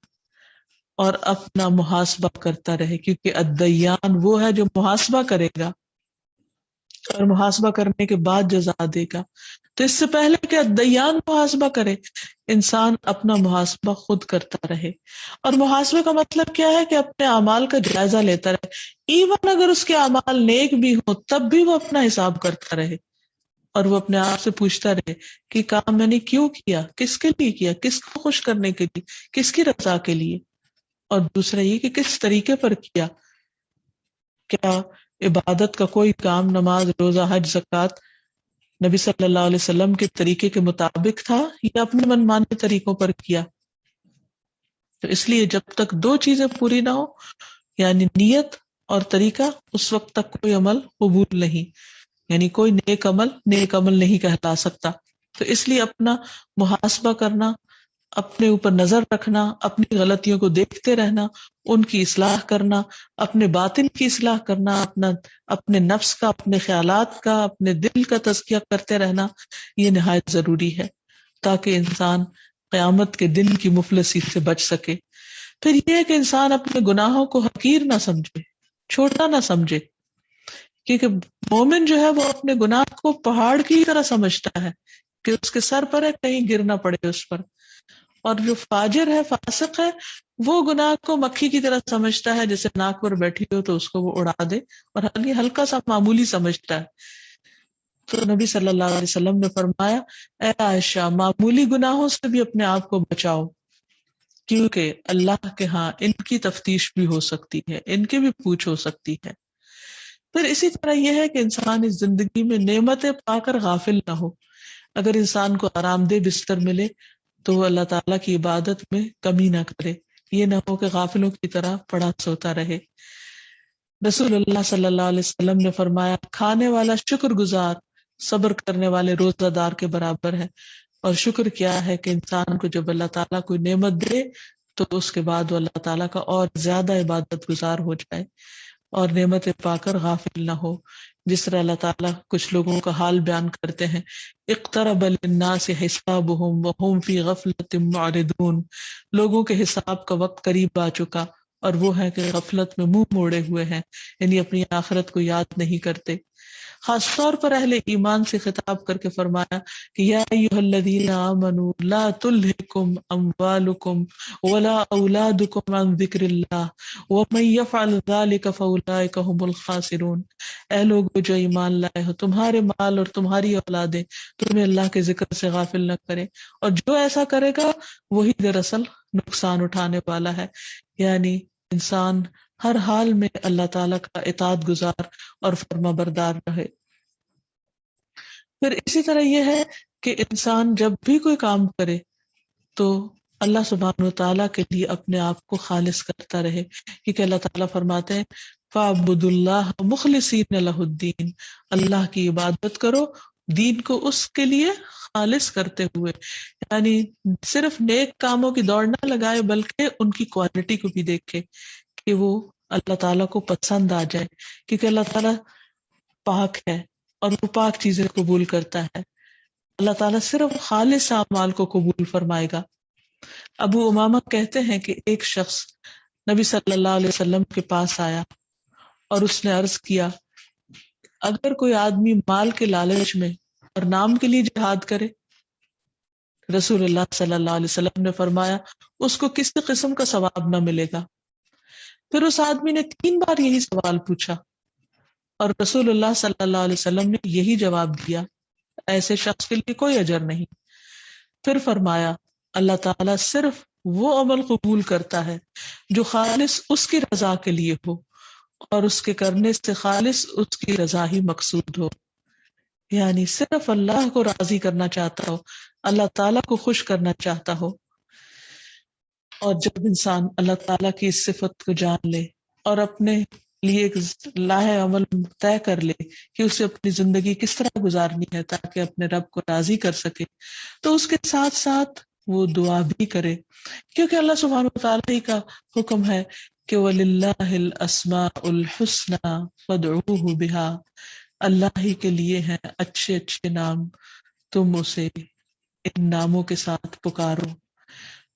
اور اپنا محاسبہ کرتا رہے، کیونکہ الدیان وہ ہے جو محاسبہ کرے گا اور محاسبہ کرنے کے بعد جزا دے گا. تو اس سے پہلے کہ دیان محاسبہ کرے، انسان اپنا محاسبہ خود کرتا رہے. اور محاسبے کا مطلب کیا ہے کہ اپنے اعمال کا جائزہ لیتا رہے. ایون اگر اس کے اعمال نیک بھی ہوں تب بھی وہ اپنا حساب کرتا رہے، اور وہ اپنے آپ سے پوچھتا رہے کہ کام میں نے کیوں کیا، کس کے لیے کیا، کس کو خوش کرنے کے لیے، کس کی رضا کے لیے. اور دوسرا یہ کہ کس طریقے پر کیا. کیا عبادت کا کوئی کام، نماز، روزہ، حج، زکوٰۃ نبی صلی اللہ علیہ وسلم کے طریقے کے مطابق تھا یا اپنے من مانے طریقوں پر کیا. تو اس لیے جب تک دو چیزیں پوری نہ ہو، یعنی نیت اور طریقہ، اس وقت تک کوئی عمل قبول نہیں، یعنی کوئی نیک عمل نہیں کہلا سکتا. تو اس لیے اپنا محاسبہ کرنا، اپنے اوپر نظر رکھنا، اپنی غلطیوں کو دیکھتے رہنا، ان کی اصلاح کرنا، اپنے باطن کی اصلاح کرنا، اپنے نفس کا، اپنے خیالات کا، اپنے دل کا تزکیہ کرتے رہنا، یہ نہایت ضروری ہے تاکہ انسان قیامت کے دن کی مفلسی سے بچ سکے. پھر یہ ہے کہ انسان اپنے گناہوں کو حقیر نہ سمجھے، چھوٹا نہ سمجھے، کیونکہ مومن جو ہے وہ اپنے گناہ کو پہاڑ کی طرح سمجھتا ہے کہ اس کے سر پر ہے، کہیں گر نہ پڑے اس پر. اور جو فاجر ہے، فاسق ہے، وہ گناہ کو مکھی کی طرح سمجھتا ہے، جیسے ناک پر بیٹھی ہو تو اس کو وہ اڑا دے، اور ہلکا سا معمولی سمجھتا ہے. تو نبی صلی اللہ علیہ وسلم نے فرمایا، اے عائشہ، معمولی گناہوں سے بھی اپنے آپ کو بچاؤ، کیونکہ اللہ کے ہاں ان کی تفتیش بھی ہو سکتی ہے، ان کی بھی پوچھ ہو سکتی ہے. پھر اسی طرح یہ ہے کہ انسان اس زندگی میں نعمتیں پا کر غافل نہ ہو. اگر انسان کو آرام دہ بستر ملے تو وہ اللہ تعالیٰ کی عبادت میں کمی نہ کرے، یہ نہ ہو کہ غافلوں کی طرح پڑا سوتا رہے. رسول اللہ صلی اللہ علیہ وسلم نے فرمایا، کھانے والا شکر گزار صبر کرنے والے روزہ دار کے برابر ہے. اور شکر کیا ہے کہ انسان کو جب اللہ تعالیٰ کوئی نعمت دے تو اس کے بعد وہ اللہ تعالیٰ کا اور زیادہ عبادت گزار ہو جائے اور نعمتیں پا کر غافل نہ ہو. جس طرح اللہ تعالیٰ کچھ لوگوں کا حال بیان کرتے ہیں، اقترب للناس حسابهم وهم فی غفلۃ معرضون، لوگوں کے حساب کا وقت قریب آ چکا اور وہ ہیں کہ غفلت میں منہ موڑے ہوئے ہیں، یعنی اپنی آخرت کو یاد نہیں کرتے. خاص طور پر اہل ایمان سے خطاب کر کے فرمایا کہ یا ایھا الذین آمنوا لا تلھکم اموالکم ولا اولادکم عن ذکر اللہ ومن یفعل ذلک فاولئک هم الخاسرون. اے لوگ جو ایمان لائے ہو، تمہارے مال اور تمہاری اولادیں تمہیں اللہ کے ذکر سے غافل نہ کرے، اور جو ایسا کرے گا وہی دراصل نقصان اٹھانے والا ہے. یعنی انسان ہر حال میں اللہ تعالیٰ کا اطاعت گزار اور فرما بردار رہے. پھر اسی طرح یہ ہے کہ انسان جب بھی کوئی کام کرے تو اللہ سبحانہ وتعالیٰ کے لیے اپنے آپ کو خالص کرتا رہے، کیونکہ اللہ تعالیٰ فرماتے ہیں فَاعْبُدُوا اللَّهَ مُخْلِصِينَ لَهُ الدِّينَ، اللہ کی عبادت کرو دین کو اس کے لیے خالص کرتے ہوئے. یعنی صرف نیک کاموں کی دوڑ نہ لگائے بلکہ ان کی کوالٹی کو بھی دیکھے کہ وہ اللہ تعالیٰ کو پسند آ جائے، کیونکہ اللہ تعالیٰ پاک ہے اور وہ پاک چیزیں قبول کرتا ہے. اللہ تعالیٰ صرف خالص اعمال کو قبول فرمائے گا. ابو امامہ کہتے ہیں کہ ایک شخص نبی صلی اللہ علیہ وسلم کے پاس آیا اور اس نے عرض کیا، اگر کوئی آدمی مال کے لالچ میں اور نام کے لیے جہاد کرے، رسول اللہ صلی اللہ علیہ وسلم نے فرمایا اس کو کسی قسم کا ثواب نہ ملے گا. پھر اس آدمی نے 3 بار یہی سوال پوچھا اور رسول اللہ صلی اللہ علیہ وسلم نے یہی جواب دیا، ایسے شخص کے لیے کوئی اجر نہیں. پھر فرمایا اللہ تعالیٰ صرف وہ عمل قبول کرتا ہے جو خالص اس کی رضا کے لیے ہو اور اس کے کرنے سے خالص اس کی رضا ہی مقصود ہو. یعنی صرف اللہ کو راضی کرنا چاہتا ہو، اللہ تعالیٰ کو خوش کرنا چاہتا ہو. اور جب انسان اللہ تعالیٰ کی اس صفت کو جان لے اور اپنے لیے ایک لاہ عمل طے کر لے کہ اسے اپنی زندگی کس طرح گزارنی ہے تاکہ اپنے رب کو راضی کر سکے، تو اس کے ساتھ ساتھ وہ دعا بھی کرے، کیونکہ اللہ سبحانہ وتعالی کا حکم ہے کہ وَلِلَّهِ الْأَسْمَاءُ الْحُسْنَى فَادْعُوهُ بِهَا، اللہ ہی کے لیے ہیں اچھے اچھے نام، تم اسے ان ناموں کے ساتھ پکارو.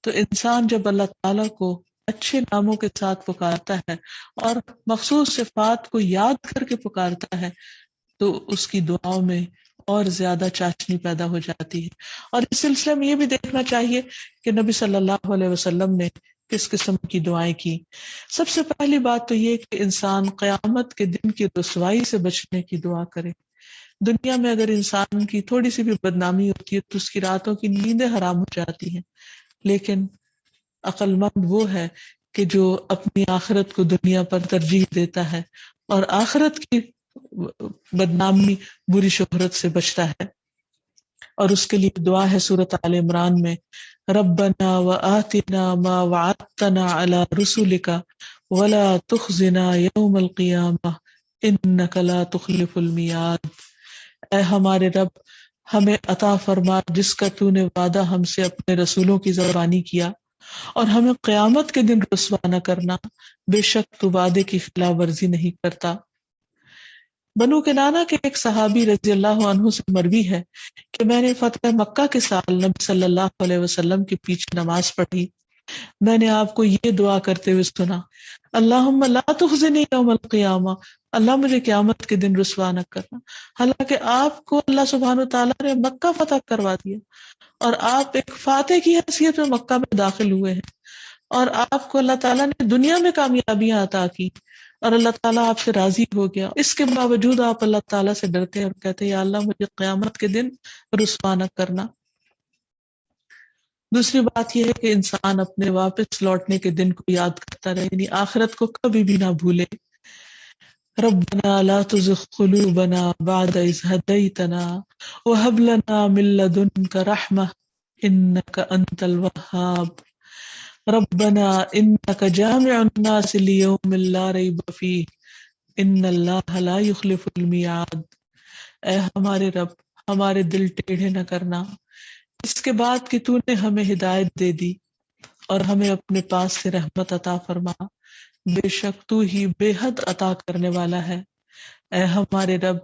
تو انسان جب اللہ تعالیٰ کو اچھے ناموں کے ساتھ پکارتا ہے اور مخصوص صفات کو یاد کر کے پکارتا ہے تو اس کی دعاؤں میں اور زیادہ چاشنی پیدا ہو جاتی ہے۔ اور اس سلسلے میں یہ بھی دیکھنا چاہیے کہ نبی صلی اللہ علیہ وسلم نے کس قسم کی دعائیں کی۔ سب سے پہلی بات تو یہ کہ انسان قیامت کے دن کی رسوائی سے بچنے کی دعا کرے۔ دنیا میں اگر انسان کی تھوڑی سی بھی بدنامی ہوتی ہے تو اس کی راتوں کی نیندیں حرام ہو جاتی ہیں، لیکن عقل مند وہ ہے کہ جو اپنی آخرت کو دنیا پر ترجیح دیتا ہے اور آخرت کی بدنامی، بری شہرت سے بچتا ہے۔ اور اس کے لیے دعا ہے سورۃ آل عمران میں، ربنا وآتنا ما وعدتنا علی رسولک ولا تخزنا یوم القیامہ انک لا تخلف المیعاد۔ اے ہمارے رب، ہمیں عطا فرما جس کا تو نے وعدہ ہم سے اپنے رسولوں کی زبانی کیا، اور ہمیں قیامت کے دن رسوا نہ کرنا، بے شک تو وعدے کی خلاف ورزی نہیں کرتا۔ بنو کنانہ کے ایک صحابی رضی اللہ عنہ سے مروی ہے کہ میں نے فتح مکہ کے سال نبی صلی اللہ علیہ وسلم کے پیچھے نماز پڑھی، میں نے آپ کو یہ دعا کرتے ہوئے سنا، اللہم لا تخزنی یوم القیامہ، اللہ مجھے قیامت کے دن رسوا نہ کرنا۔ حالانکہ آپ کو اللہ سبحانہ وتعالیٰ نے مکہ فتح کروا دیا اور آپ ایک فاتح کی حیثیت میں مکہ میں داخل ہوئے ہیں، اور آپ کو اللہ تعالیٰ نے دنیا میں کامیابیاں عطا کی اور اللہ تعالیٰ آپ سے راضی ہو گیا، اس کے باوجود آپ اللہ تعالیٰ سے ڈرتے ہیں اور کہتے ہیں یا اللہ مجھے قیامت کے دن رسوا نہ کرنا۔ دوسری بات یہ ہے کہ انسان اپنے واپس لوٹنے کے دن کو یاد کرتا رہے، یعنی آخرت کو کبھی بھی نہ بھولے۔ ربنا لا تزغ قلوبنا بعد اذ هديتنا وهب لنا من لدنك رحمة انك انت الوهاب ربنا انك جامع الناس ليوم لا ريب فيه ان الله لا يخلف الميعاد۔ اے ہمارے رب، ہمارے دل ٹیڑھے نہ کرنا، اس کے بعد کہ تو نے ہمیں ہدایت دے دی اور ہمیں اپنے پاس سے رحمت عطا فرما، بے شک تو ہی بے حد عطا کرنے والا ہے۔ اے ہمارے رب،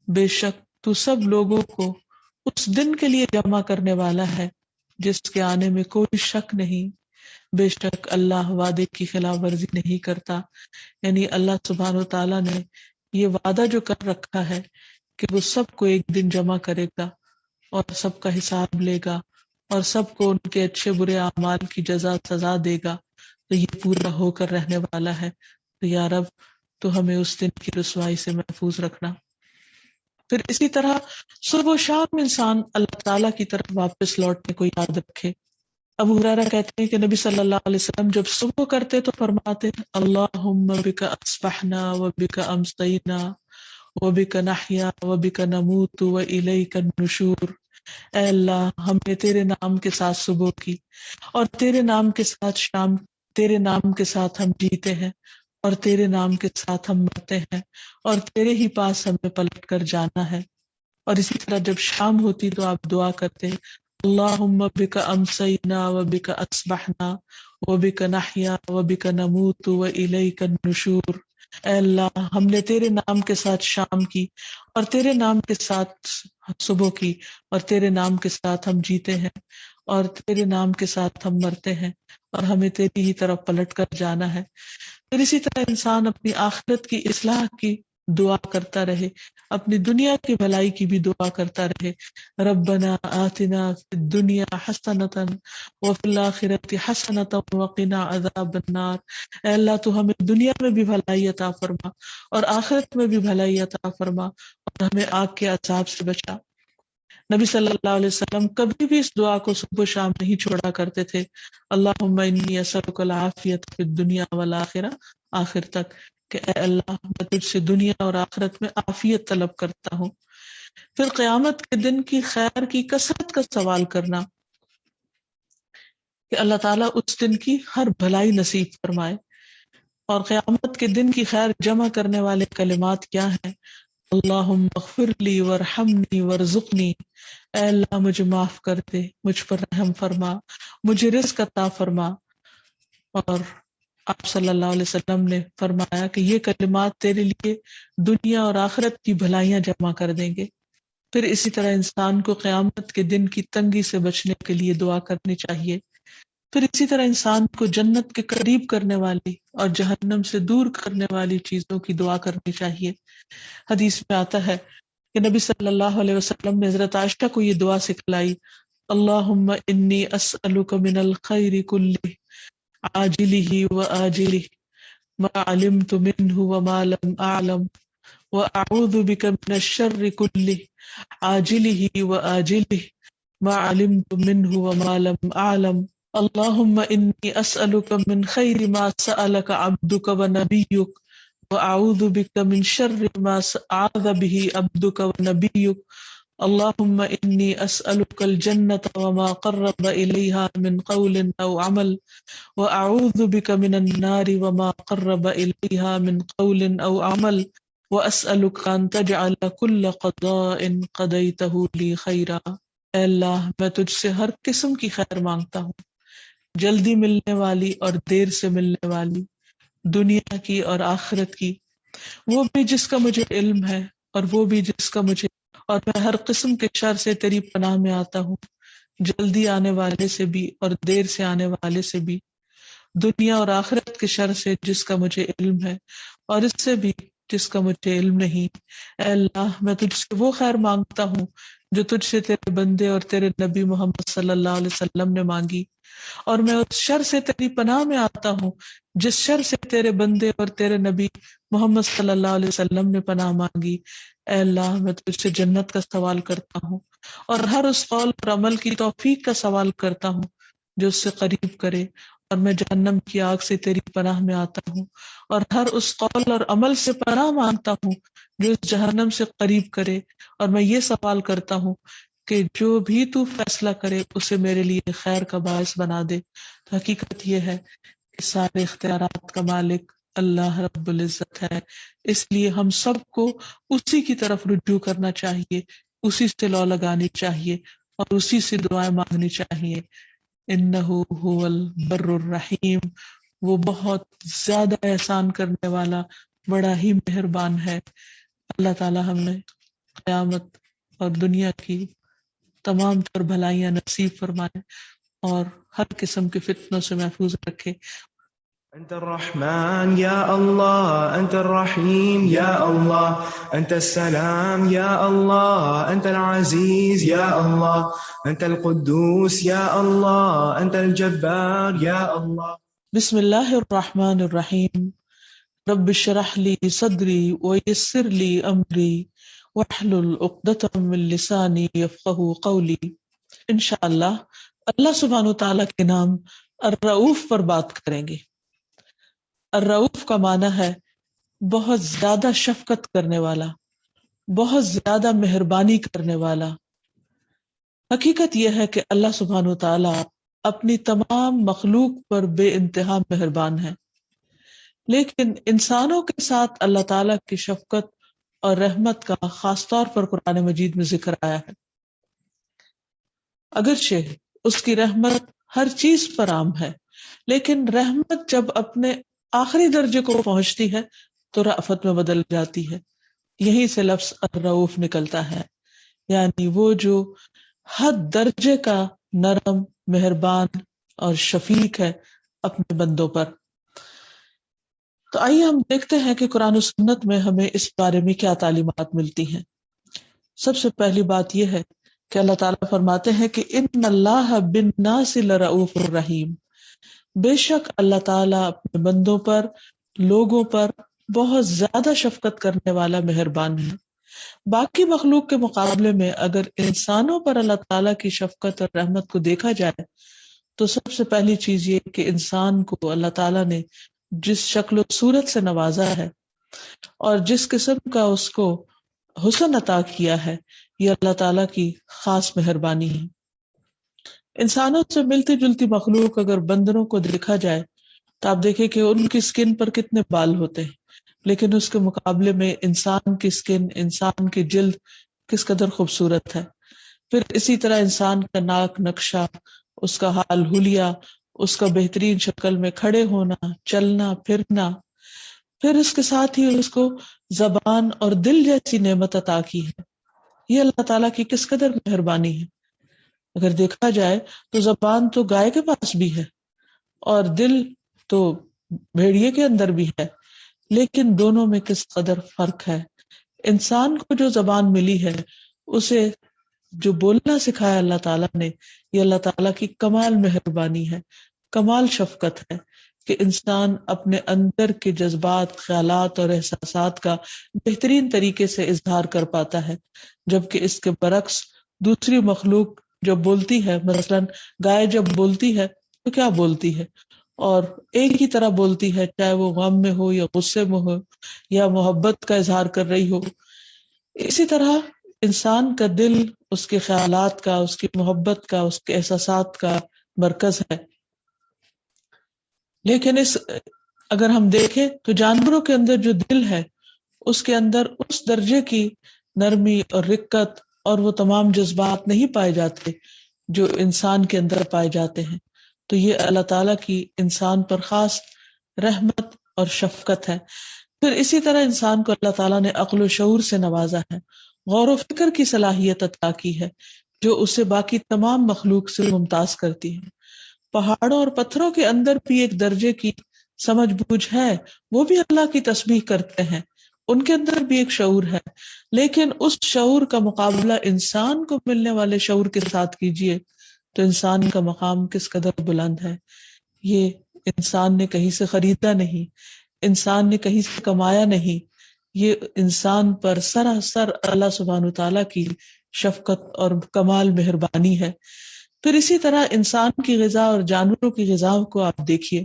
بے شک تو سب لوگوں کو اس دن کے لیے جمع کرنے والا ہے جس کے آنے میں کوئی شک نہیں، بے شک اللہ وعدے کی خلاف ورزی نہیں کرتا۔ یعنی اللہ سبحانہ و تعالیٰ نے یہ وعدہ جو کر رکھا ہے کہ وہ سب کو ایک دن جمع کرے گا اور سب کا حساب لے گا اور سب کو ان کے اچھے برے اعمال کی جزا سزا دے گا، تو یہ پورا ہو کر رہنے والا ہے۔ تو یا رب تو ہمیں اس دن کی رسوائی سے محفوظ رکھنا۔ پھر اسی طرح صبح و شام انسان اللہ تعالیٰ کی طرف واپس لوٹنے کو یاد رکھے۔ ابو ہریرہ کہتے ہیں کہ نبی صلی اللہ علیہ وسلم جب صبح کرتے تو فرماتے اللہم بک اصبحنا وبک امسینا وبک نحیا وبک نموت والیک النشور۔ اے اللہ، ہم نے تیرے نام کے ساتھ صبح کی اور تیرے نام کے ساتھ شام، تیرے نام کے ساتھ ہم جیتے ہیں اور تیرے نام کے ساتھ ہم مرتے ہیں اور تیرے ہی پاس ہمیں پلٹ کر جانا ہے۔ اور اسی طرح جب شام ہوتی تو آپ دعا کرتے ہیں اللہم بک امسینا وبک اصبحنا وبک نحیا وبک نموت والیک النشور۔ اے اللہ، ہم نے تیرے نام کے ساتھ شام کی اور تیرے نام کے ساتھ صبح کی اور تیرے نام کے ساتھ ہم جیتے ہیں اور تیرے نام کے ساتھ ہم مرتے ہیں اور ہمیں تیری ہی طرف پلٹ کر جانا ہے۔ پھر اسی طرح انسان اپنی آخرت کی اصلاح کی دعا کرتا رہے، اپنی دنیا کی بھلائی کی بھی دعا کرتا رہے۔ ربنا آتنا فی الدنیا حسنۃ وفی الآخرۃ حسنۃ وقنا عذاب النار۔ اے اللہ تو ہمیں دنیا میں بھی بھلائی عطا فرما اور آخرت میں بھی بھلائی عطا فرما اور ہمیں آگ کے عذاب سے بچا۔ نبی صلی اللہ علیہ وسلم کبھی بھی اس دعا کو صبح و شام نہیں چھوڑا کرتے تھے، اللہم انی اسألک العافیۃ فی الدنیا والآخرہ، آخر تک کہ اے اللہ میں تجھ سے دنیا اور آخرت میں عافیت طلب کرتا ہوں۔ پھر قیامت کے دن کی خیر کی کثرت کا سوال کرنا کہ اللہ تعالیٰ اس دن کی ہر بھلائی نصیب فرمائے۔ اور قیامت کے دن کی خیر جمع کرنے والے کلمات کیا ہیں؟ اللہم اغفر لی ورحمنی ورزقنی، اے اللہ مجھے معاف کر دے، مجھ پر رحم فرما، مجھے رزق عطا فرما۔ اور آپ صلی اللہ علیہ وسلم نے فرمایا کہ یہ کلمات تیرے لیے دنیا اور آخرت کی بھلائیاں جمع کر دیں گے۔ پھر اسی طرح انسان کو قیامت کے دن کی تنگی سے بچنے کے لیے دعا کرنی چاہیے۔ پھر اسی طرح انسان کو جنت کے قریب کرنے والی اور جہنم سے دور کرنے والی چیزوں کی دعا کرنی چاہیے۔ حدیث میں آتا ہے کہ نبی صلی اللہ علیہ وسلم نے حضرت عائشہ کو یہ دعا سکھلائی، اللہم انی اسألک من الخیر کلہ عاجلہ وآجلہ ما علمت منہ وما لم اعلم واعوذ بک من الشر کلہ عاجلہ وآجلہ ما علمت منہ وما لم اعلم اللہم انی اسألک من خیر ما سألک عبدک ونبیک واعوذ بک من شر ما استعاذ به عبدک ونبیک اللہم انی اسألک الجنة وما قرب الیہا من قول او عمل واعوذ بک من النار وما قرب الیہا من قول او عمل واسألک ان تجعل کل قضاء قضیتہ لی خیرا۔ اے اللہ میں تجھ سے ہر قسم کی خیر مانگتا ہوں، جلدی ملنے والی اور دیر سے ملنے والی، دنیا کی اور آخرت کی، وہ بھی جس کا مجھے علم ہے اور وہ بھی جس کا مجھے، اور میں ہر قسم کے شر سے تیری پناہ میں آتا ہوں، جلدی آنے والے سے بھی اور دیر سے آنے والے سے بھی، دنیا اور آخرت کے شر سے جس کا مجھے علم ہے اور اس سے بھی جس کا مجھے علم نہیں۔ اے اللہ میں تجھ سے وہ خیر مانگتا ہوں جو تجھ سے تیرے بندے اور تیرے نبی محمد صلی اللہ علیہ وسلم نے مانگی، اور میں اس شر سے تیری پناہ میں آتا ہوں جس شر سے تیرے بندے اور تیرے نبی محمد صلی اللہ علیہ وسلم نے پناہ مانگی۔ اے اللہ میں تجھ سے جنت کا سوال کرتا ہوں اور ہر اس قول اور عمل کی توفیق کا سوال کرتا ہوں جو اس سے قریب کرے، اور میں جہنم کی آگ سے تیری پناہ میں آتا ہوں اور ہر اس قول اور عمل سے پناہ مانگتا ہوں جو اس جہنم سے قریب کرے، اور میں یہ سوال کرتا ہوں کہ جو بھی تو فیصلہ کرے اسے میرے لیے خیر کا باعث بنا دے۔ تو حقیقت یہ ہے کہ سارے اختیارات کا مالک اللہ رب العزت ہے، اس لیے ہم سب کو اسی کی طرف رجوع کرنا چاہیے، اسی سے لو لگانی چاہیے اور اسی سے دعائیں مانگنی چاہیے۔ انہ هو البر الرحیم، وہ بہت زیادہ احسان کرنے والا، بڑا ہی مہربان ہے۔ اللہ تعالی ہمیں قیامت اور دنیا کی تمام تر بھلائیاں نصیب فرمائے اور ہر قسم کے فتنوں سے محفوظ رکھے۔ أنت الرحمن يا الله، أنت الرحيم يا الله، أنت السلام يا الله، أنت العزيز يا الله، أنت القدوس يا الله، أنت الجبار يا الله۔ بسم اللہ الرحمن الرحیم، رب اشرح لی صدری ویسر لی امری واحلل عقدۃ من لسانی یفقہوا قولی۔ انشاءاللہ اللہ سبحانہ وتعالیٰ کے نام الرؤوف پر بات کریں گے۔ الرؤوف کا معنی ہے بہت زیادہ شفقت کرنے والا، بہت زیادہ مہربانی کرنے والا۔ حقیقت یہ ہے کہ اللہ سبحانہ وتعالیٰ اپنی تمام مخلوق پر بے انتہا مہربان ہے، لیکن انسانوں کے ساتھ اللہ تعالیٰ کی شفقت اور رحمت کا خاص طور پر قرآن مجید میں ذکر آیا ہے۔ اگرچہ اس کی رحمت ہر چیز پر عام ہے، لیکن رحمت جب اپنے آخری درجے کو پہنچتی ہے تو رأفت میں بدل جاتی ہے۔ یہیں سے لفظ الرؤوف نکلتا ہے، یعنی وہ جو حد درجے کا نرم، مہربان اور شفیق ہے اپنے بندوں پر۔ تو آئیے ہم دیکھتے ہیں کہ قرآن و سنت میں ہمیں اس بارے میں کیا تعلیمات ملتی ہیں۔ سب سے پہلی بات یہ ہے کہ اللہ تعالیٰ فرماتے ہیں کہ ان اللہ بالناس لرؤوف الرحیم، بے شک اللہ تعالیٰ اپنے بندوں پر، لوگوں پر بہت زیادہ شفقت کرنے والا مہربان ہے۔ باقی مخلوق کے مقابلے میں اگر انسانوں پر اللہ تعالیٰ کی شفقت اور رحمت کو دیکھا جائے تو سب سے پہلی چیز یہ کہ انسان کو اللہ تعالیٰ نے جس شکل و صورت سے نوازا ہے اور جس قسم کا اس کو حسن عطا کیا ہے، یہ اللہ تعالیٰ کی خاص مہربانی ہے۔ انسانوں سے ملتی جلتی مخلوق اگر بندروں کو دیکھا جائے تو آپ دیکھیں کہ ان کی سکن پر کتنے بال ہوتے ہیں، لیکن اس کے مقابلے میں انسان کی سکن، انسان کی جلد کس قدر خوبصورت ہے۔ پھر اسی طرح انسان کا ناک نقشہ، اس کا حال حلیہ، اس کا بہترین شکل میں کھڑے ہونا، چلنا پھرنا، پھر اس کے ساتھ ہی اس کو زبان اور دل جیسی نعمت عطا کی ہے۔ یہ اللہ تعالیٰ کی کس قدر مہربانی ہے۔ اگر دیکھا جائے تو زبان تو گائے کے پاس بھی ہے، اور دل تو بھیڑیے کے اندر بھی ہے، لیکن دونوں میں کس قدر فرق ہے۔ انسان کو جو زبان ملی ہے، اسے جو بولنا سکھایا اللہ تعالیٰ نے، یہ اللہ تعالیٰ کی کمال مہربانی ہے، کمال شفقت ہے کہ انسان اپنے اندر کے جذبات، خیالات اور احساسات کا بہترین طریقے سے اظہار کر پاتا ہے، جبکہ اس کے برعکس دوسری مخلوق جب بولتی ہے، مثلاً گائے جب بولتی ہے تو کیا بولتی ہے، اور ایک ہی طرح بولتی ہے، چاہے وہ غم میں ہو یا غصے میں ہو یا محبت کا اظہار کر رہی ہو۔ اسی طرح انسان کا دل اس کے خیالات کا، اس کی محبت کا، اس کے احساسات کا مرکز ہے۔ لیکن اگر ہم دیکھیں تو جانوروں کے اندر جو دل ہے، اس کے اندر اس درجے کی نرمی اور رقت اور وہ تمام جذبات نہیں پائے جاتے جو انسان کے اندر پائے جاتے ہیں۔ تو یہ اللہ تعالیٰ کی انسان پر خاص رحمت اور شفقت ہے۔ پھر اسی طرح انسان کو اللہ تعالیٰ نے عقل و شعور سے نوازا ہے، غور و فکر کی صلاحیت عطا کی ہے، جو اسے باقی تمام مخلوق سے ممتاز کرتی ہے۔ پہاڑوں اور پتھروں کے اندر بھی ایک درجے کی سمجھ بوجھ ہے، وہ بھی اللہ کی تسبیح کرتے ہیں، ان کے اندر بھی ایک شعور ہے، لیکن اس شعور کا مقابلہ انسان کو ملنے والے شعور کے ساتھ کیجئے تو انسان کا مقام کس قدر بلند ہے۔ یہ انسان نے کہیں سے خریدا نہیں، انسان نے کہیں سے کمایا نہیں، یہ انسان پر سراسر اللہ سبحانہ وتعالیٰ کی شفقت اور کمال مہربانی ہے۔ پھر اسی طرح انسان کی غذا اور جانوروں کی غذا کو آپ دیکھیے،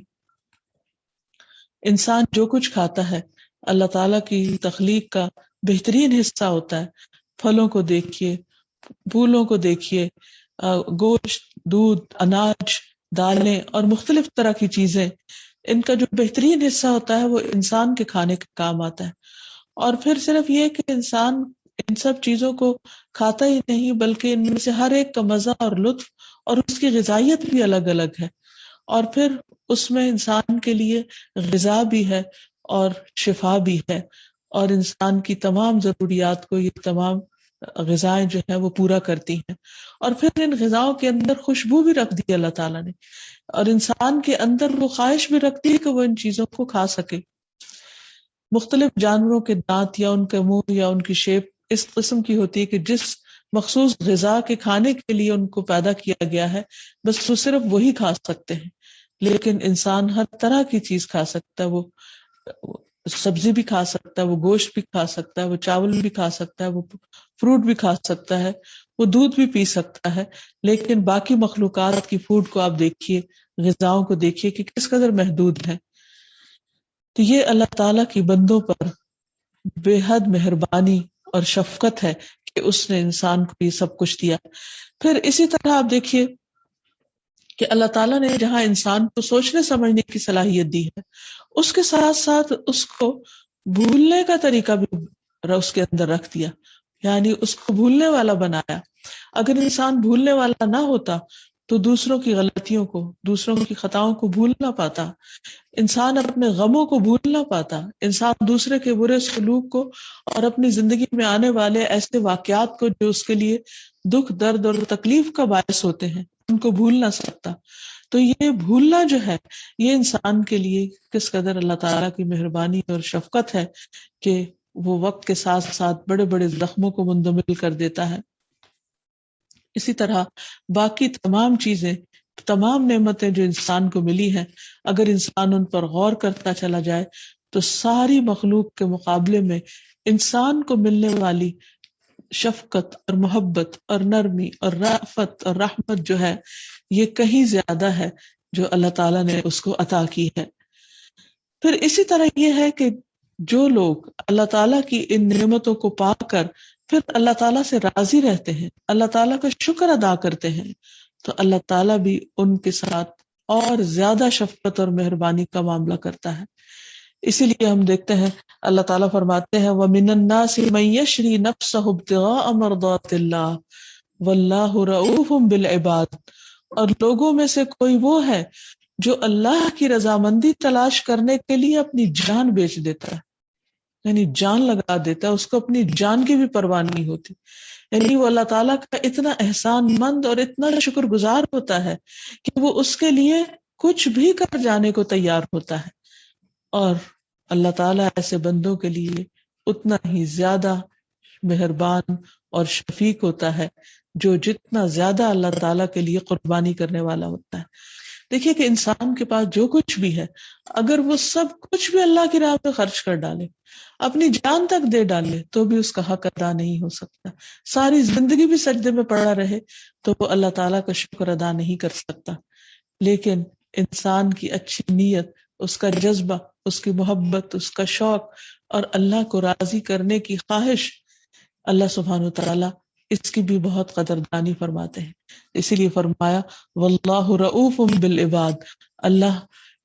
انسان جو کچھ کھاتا ہے اللہ تعالیٰ کی تخلیق کا بہترین حصہ ہوتا ہے۔ پھلوں کو دیکھیے، پھولوں کو دیکھیے، گوشت، دودھ، اناج، دالیں اور مختلف طرح کی چیزیں، ان کا جو بہترین حصہ ہوتا ہے وہ انسان کے کھانے کے کام آتا ہے۔ اور پھر صرف یہ کہ انسان ان سب چیزوں کو کھاتا ہی نہیں، بلکہ ان میں سے ہر ایک کا مزہ اور لطف اور اس کی غذائیت بھی الگ الگ ہے، اور پھر اس میں انسان کے لیے غذا بھی ہے اور شفا بھی ہے، اور انسان کی تمام ضروریات کو یہ تمام غذائیں جو ہے وہ پورا کرتی ہیں۔ اور پھر ان غذاؤں کے اندر خوشبو بھی رکھ دی اللہ تعالیٰ نے، اور انسان کے اندر وہ خواہش بھی رکھتی ہے کہ وہ ان چیزوں کو کھا سکے۔ مختلف جانوروں کے دانت یا ان کے منہ یا ان کی شیپ اس قسم کی ہوتی ہے کہ جس مخصوص غذا کے کھانے کے لیے ان کو پیدا کیا گیا ہے بس وہ صرف وہی کھا سکتے ہیں۔ لیکن انسان ہر طرح کی چیز کھا سکتا ہے، وہ سبزی بھی کھا سکتا ہے، وہ گوشت بھی کھا سکتا ہے، وہ چاول بھی کھا سکتا ہے، وہ فروٹ بھی کھا سکتا ہے، وہ دودھ بھی پی سکتا ہے۔ لیکن باقی مخلوقات کی فوڈ کو آپ دیکھیے، غذاؤں کو دیکھیے کہ کس قدر محدود ہے۔ تو یہ اللہ تعالیٰ کی بندوں پر بے حد مہربانی اور شفقت ہے کہ اس نے انسان کو یہ سب کچھ دیا۔ پھر اسی طرح آپ دیکھیے کہ اللہ تعالیٰ نے جہاں انسان کو سوچنے سمجھنے کی صلاحیت دی ہے، اس کے ساتھ ساتھ اس کو بھولنے کا طریقہ بھی اس کے اندر رکھ دیا، یعنی اس کو بھولنے والا بنایا۔ اگر انسان بھولنے والا نہ ہوتا تو دوسروں کی غلطیوں کو، دوسروں کی خطاؤں کو بھول نہ پاتا، انسان اپنے غموں کو بھول نہ پاتا، انسان دوسرے کے برے سلوک کو اور اپنی زندگی میں آنے والے ایسے واقعات کو جو اس کے لیے دکھ، درد اور تکلیف کا باعث ہوتے ہیں، ان کو بھول نہ سکتا۔ تو یہ بھولنا جو ہے یہ انسان کے لیے کس قدر اللہ تعالیٰ کی مہربانی اور شفقت ہے کہ وہ وقت کے ساتھ ساتھ بڑے بڑے زخموں کو مندمل کر دیتا ہے۔ اسی طرح باقی تمام چیزیں، تمام نعمتیں جو انسان کو ملی ہیں، اگر انسان ان پر غور کرتا چلا جائے تو ساری مخلوق کے مقابلے میں انسان کو ملنے والی شفقت اور محبت اور نرمی اور رأفت اور رحمت جو ہے یہ کہیں زیادہ ہے جو اللہ تعالیٰ نے اس کو عطا کی ہے۔ پھر اسی طرح یہ ہے کہ جو لوگ اللہ تعالیٰ کی ان نعمتوں کو پا کر پھر اللہ تعالیٰ سے راضی رہتے ہیں، اللہ تعالیٰ کا شکر ادا کرتے ہیں، تو اللہ تعالیٰ بھی ان کے ساتھ اور زیادہ شفقت اور مہربانی کا معاملہ کرتا ہے۔ اسی لیے ہم دیکھتے ہیں اللہ تعالیٰ فرماتے ہیں وَمِنَ النَّاسِ مَن يَشْرِي نَفْسَهُ ابْتِغَاءَ مَرْضَاتِ اللَّهِ وَاللَّهُ رَءُوفٌ بِالْعِبَادِ، اور لوگوں میں سے کوئی وہ ہے جو اللہ کی رضامندی تلاش کرنے کے لیے اپنی جان بیچ دیتا ہے، یعنی جان لگا دیتا ہے، اس کو اپنی جان کی بھی پرواہ نہیں ہوتی، یعنی وہ اللہ تعالیٰ کا اتنا احسان مند اور اتنا شکر گزار ہوتا ہے کہ وہ اس کے لیے کچھ بھی کر جانے کو تیار ہوتا ہے، اور اللہ تعالیٰ ایسے بندوں کے لیے اتنا ہی زیادہ مہربان اور شفیق ہوتا ہے جو جتنا زیادہ اللہ تعالیٰ کے لیے قربانی کرنے والا ہوتا ہے۔ دیکھیے کہ انسان کے پاس جو کچھ بھی ہے، اگر وہ سب کچھ بھی اللہ کی راہ پہ خرچ کر ڈالے، اپنی جان تک دے ڈالے، تو بھی اس کا حق ادا نہیں ہو سکتا۔ ساری زندگی بھی سجدے میں پڑا رہے تو وہ اللہ تعالیٰ کا شکر ادا نہیں کر سکتا۔ لیکن انسان کی اچھی نیت، اس کا جذبہ، اس کی محبت، اس کا شوق اور اللہ کو راضی کرنے کی خواہش، اللہ سبحانہ وتعالی اس کی بھی بہت قدردانی فرماتے ہیں۔ اسی لیے فرمایا واللہ رؤوف بالعباد، اللہ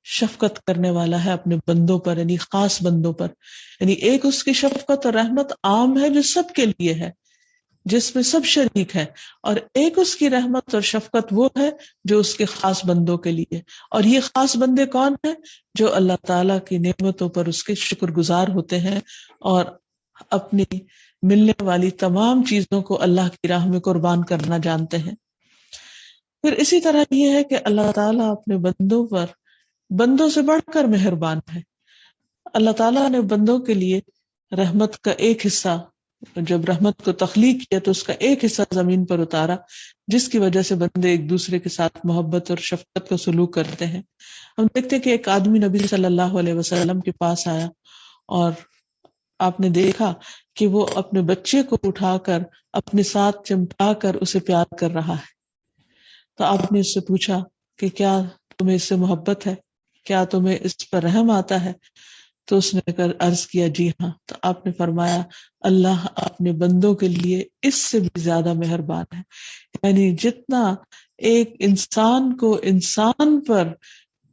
شفقت کرنے والا ہے اپنے بندوں پر، یعنی خاص بندوں پر۔ یعنی ایک اس کی شفقت اور رحمت عام ہے جو سب کے لیے ہے، جس میں سب شریک ہے، اور ایک اس کی رحمت اور شفقت وہ ہے جو اس کے خاص بندوں کے لیے۔ اور یہ خاص بندے کون ہیں؟ جو اللہ تعالیٰ کی نعمتوں پر اس کے شکر گزار ہوتے ہیں اور اپنی ملنے والی تمام چیزوں کو اللہ کی راہ میں قربان کرنا جانتے ہیں۔ پھر اسی طرح یہ ہے کہ اللہ تعالیٰ اپنے بندوں پر بندوں سے بڑھ کر مہربان ہے۔ اللہ تعالیٰ نے بندوں کے لیے رحمت کا ایک حصہ، جب رحمت کو تخلیق کیا تو اس کا ایک حصہ زمین پر اتارا، جس کی وجہ سے بندے ایک دوسرے کے ساتھ محبت اور شفقت کا سلوک کرتے ہیں۔ ہم دیکھتے ہیں کہ ایک آدمی نبی صلی اللہ علیہ وسلم کے پاس آیا اور آپ نے دیکھا کہ وہ اپنے بچے کو اٹھا کر اپنے ساتھ چمٹا کر اسے پیار کر رہا ہے۔ تو آپ نے اس سے پوچھا کہ کیا تمہیں اس سے محبت ہے، کیا تمہیں اس پر رحم آتا ہے؟ تو اس نے عرض کیا جی ہاں۔ تو آپ نے فرمایا اللہ اپنے بندوں کے لیے اس سے بھی زیادہ مہربان ہے۔ یعنی جتنا ایک انسان کو انسان پر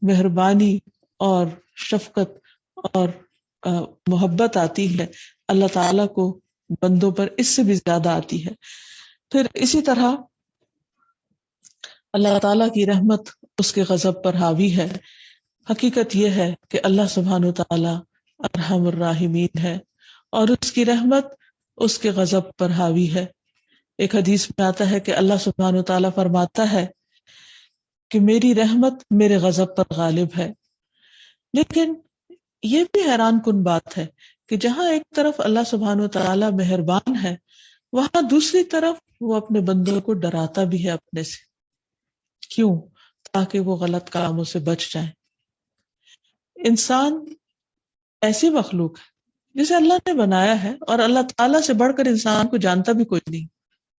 مہربانی اور شفقت اور محبت آتی ہے، اللہ تعالیٰ کو بندوں پر اس سے بھی زیادہ آتی ہے۔ پھر اسی طرح اللہ تعالیٰ کی رحمت اس کے غضب پر حاوی ہے۔ حقیقت یہ ہے کہ اللہ سبحانہ وتعالیٰ ارحم الراحمین ہے اور اس کی رحمت اس کے غضب پر حاوی ہے۔ ایک حدیث میں آتا ہے کہ اللہ سبحانہ وتعالیٰ فرماتا ہے کہ میری رحمت میرے غضب پر غالب ہے۔ لیکن یہ بھی حیران کن بات ہے کہ جہاں ایک طرف اللہ سبحانہ وتعالیٰ مہربان ہے، وہاں دوسری طرف وہ اپنے بندوں کو ڈراتا بھی ہے اپنے سے۔ کیوں؟ تاکہ وہ غلط کاموں سے بچ جائیں۔ انسان ایسی مخلوق ہے جسے اللہ نے بنایا ہے، اور اللہ تعالیٰ سے بڑھ کر انسان کو جانتا بھی کوئی نہیں،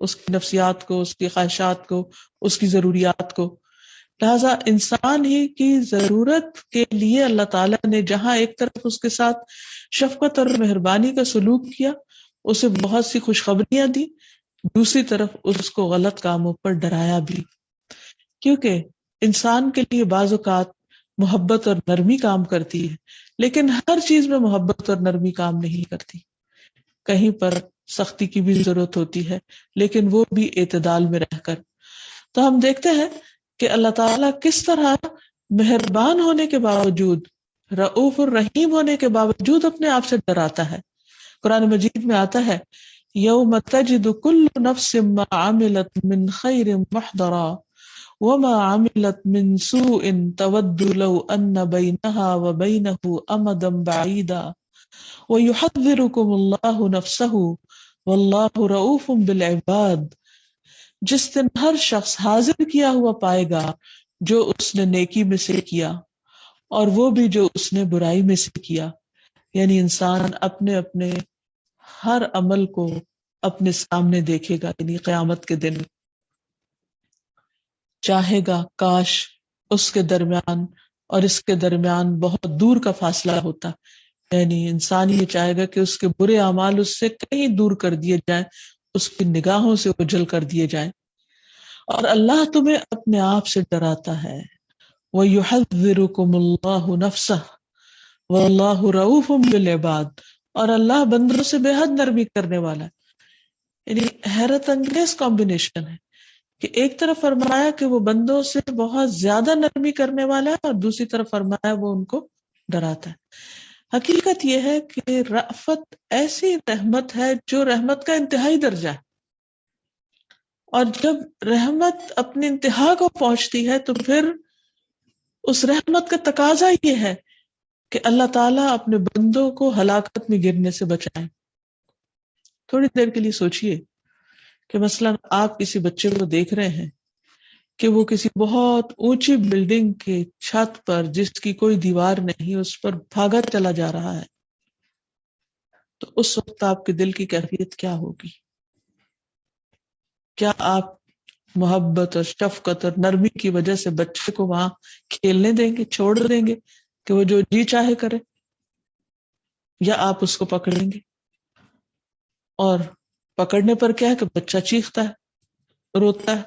اس کی نفسیات کو، اس کی خواہشات کو، اس کی ضروریات کو۔ لہٰذا انسان ہی کی ضرورت کے لیے اللہ تعالیٰ نے جہاں ایک طرف اس کے ساتھ شفقت اور مہربانی کا سلوک کیا، اسے بہت سی خوشخبریاں دی، دوسری طرف اس کو غلط کاموں پر ڈرایا بھی۔ کیونکہ انسان کے لیے بعض اوقات محبت اور نرمی کام کرتی ہے، لیکن ہر چیز میں محبت اور نرمی کام نہیں کرتی۔ کہیں پر سختی کی بھی ضرورت ہوتی ہے، لیکن وہ بھی اعتدال میں رہ کر۔ تو ہم دیکھتے ہیں کہ اللہ تعالیٰ کس طرح مہربان ہونے کے باوجود، رؤوف الرحیم ہونے کے باوجود اپنے آپ سے ڈراتا ہے۔ قرآن مجید میں آتا ہے یوم تجد کل نفس ما عملت من خیر محضرا وما عملت من سوء تود لو ان بينها وبينه امدا بعيدا ويحذركم الله نفسه والله رؤوف بالعباد۔ جس دن ہر شخص حاضر کیا ہوا پائے گا جو اس نے نیکی میں سے کیا، اور وہ بھی جو اس نے برائی میں سے کیا۔ یعنی انسان اپنے اپنے ہر عمل کو اپنے سامنے دیکھے گا، یعنی قیامت کے دن چاہے گا کاش اس کے درمیان اور اس کے درمیان بہت دور کا فاصلہ ہوتا۔ یعنی انسان یہ چاہے گا کہ اس کے برے اعمال اس سے کہیں دور کر دیے جائیں، اس کی نگاہوں سے اوجھل کر دیے جائیں۔ اور اللہ تمہیں اپنے آپ سے ڈراتا ہے۔ وَيُحَذِّرُكُمُ اللَّهُ نَفْسَهُ وَاللَّهُ رَءُوفٌ بِالْعِبَادِ، اور اللہ بندوں سے بے حد نرمی کرنے والا ہے۔ یعنی حیرت انگیز کمبینیشن ہے کہ ایک طرف فرمایا کہ وہ بندوں سے بہت زیادہ نرمی کرنے والا ہے، اور دوسری طرف فرمایا وہ ان کو ڈراتا ہے۔ حقیقت یہ ہے کہ رأفت ایسی رحمت ہے جو رحمت کا انتہائی درجہ ہے، اور جب رحمت اپنی انتہا کو پہنچتی ہے تو پھر اس رحمت کا تقاضا یہ ہے کہ اللہ تعالیٰ اپنے بندوں کو ہلاکت میں گرنے سے بچائیں. تھوڑی دیر کے لیے سوچئے کہ مثلا آپ کسی بچے کو دیکھ رہے ہیں کہ وہ کسی بہت اونچی بلڈنگ کے چھت پر جس کی کوئی دیوار نہیں اس پر بھاگا چلا جا رہا ہے، تو اس وقت آپ کے دل کی کیفیت کیا ہوگی؟ کیا آپ محبت اور شفقت اور نرمی کی وجہ سے بچے کو وہاں کھیلنے دیں گے، چھوڑ دیں گے کہ وہ جو جی چاہے کرے، یا آپ اس کو پکڑیں گے؟ اور پکڑنے پر کیا ہے کہ بچہ چیختا ہے، روتا ہے،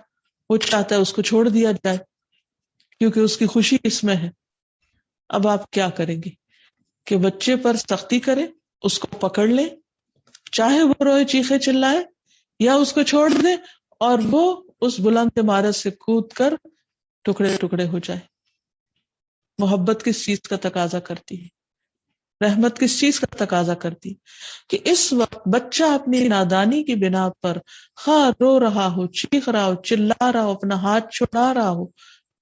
وہ چاہتا ہے اس کو چھوڑ دیا جائے کیونکہ اس کی خوشی اس میں ہے. اب آپ کیا کریں گے کہ بچے پر سختی کریں، اس کو پکڑ لیں، چاہے وہ روئے چیخے چلائے، یا اس کو چھوڑ دیں اور وہ اس بلند عمارت سے کود کر ٹکڑے ٹکڑے ہو جائے؟ محبت کس چیز کا تقاضا کرتی ہے؟ رحمت کس چیز کا تقاضا کرتی کہ اس وقت بچہ اپنی نادانی کی بنا پر خواہ رو رہا ہو، چیخ رہا ہو، چلا رہا ہو، اپنا ہاتھ چھڑا رہا ہو،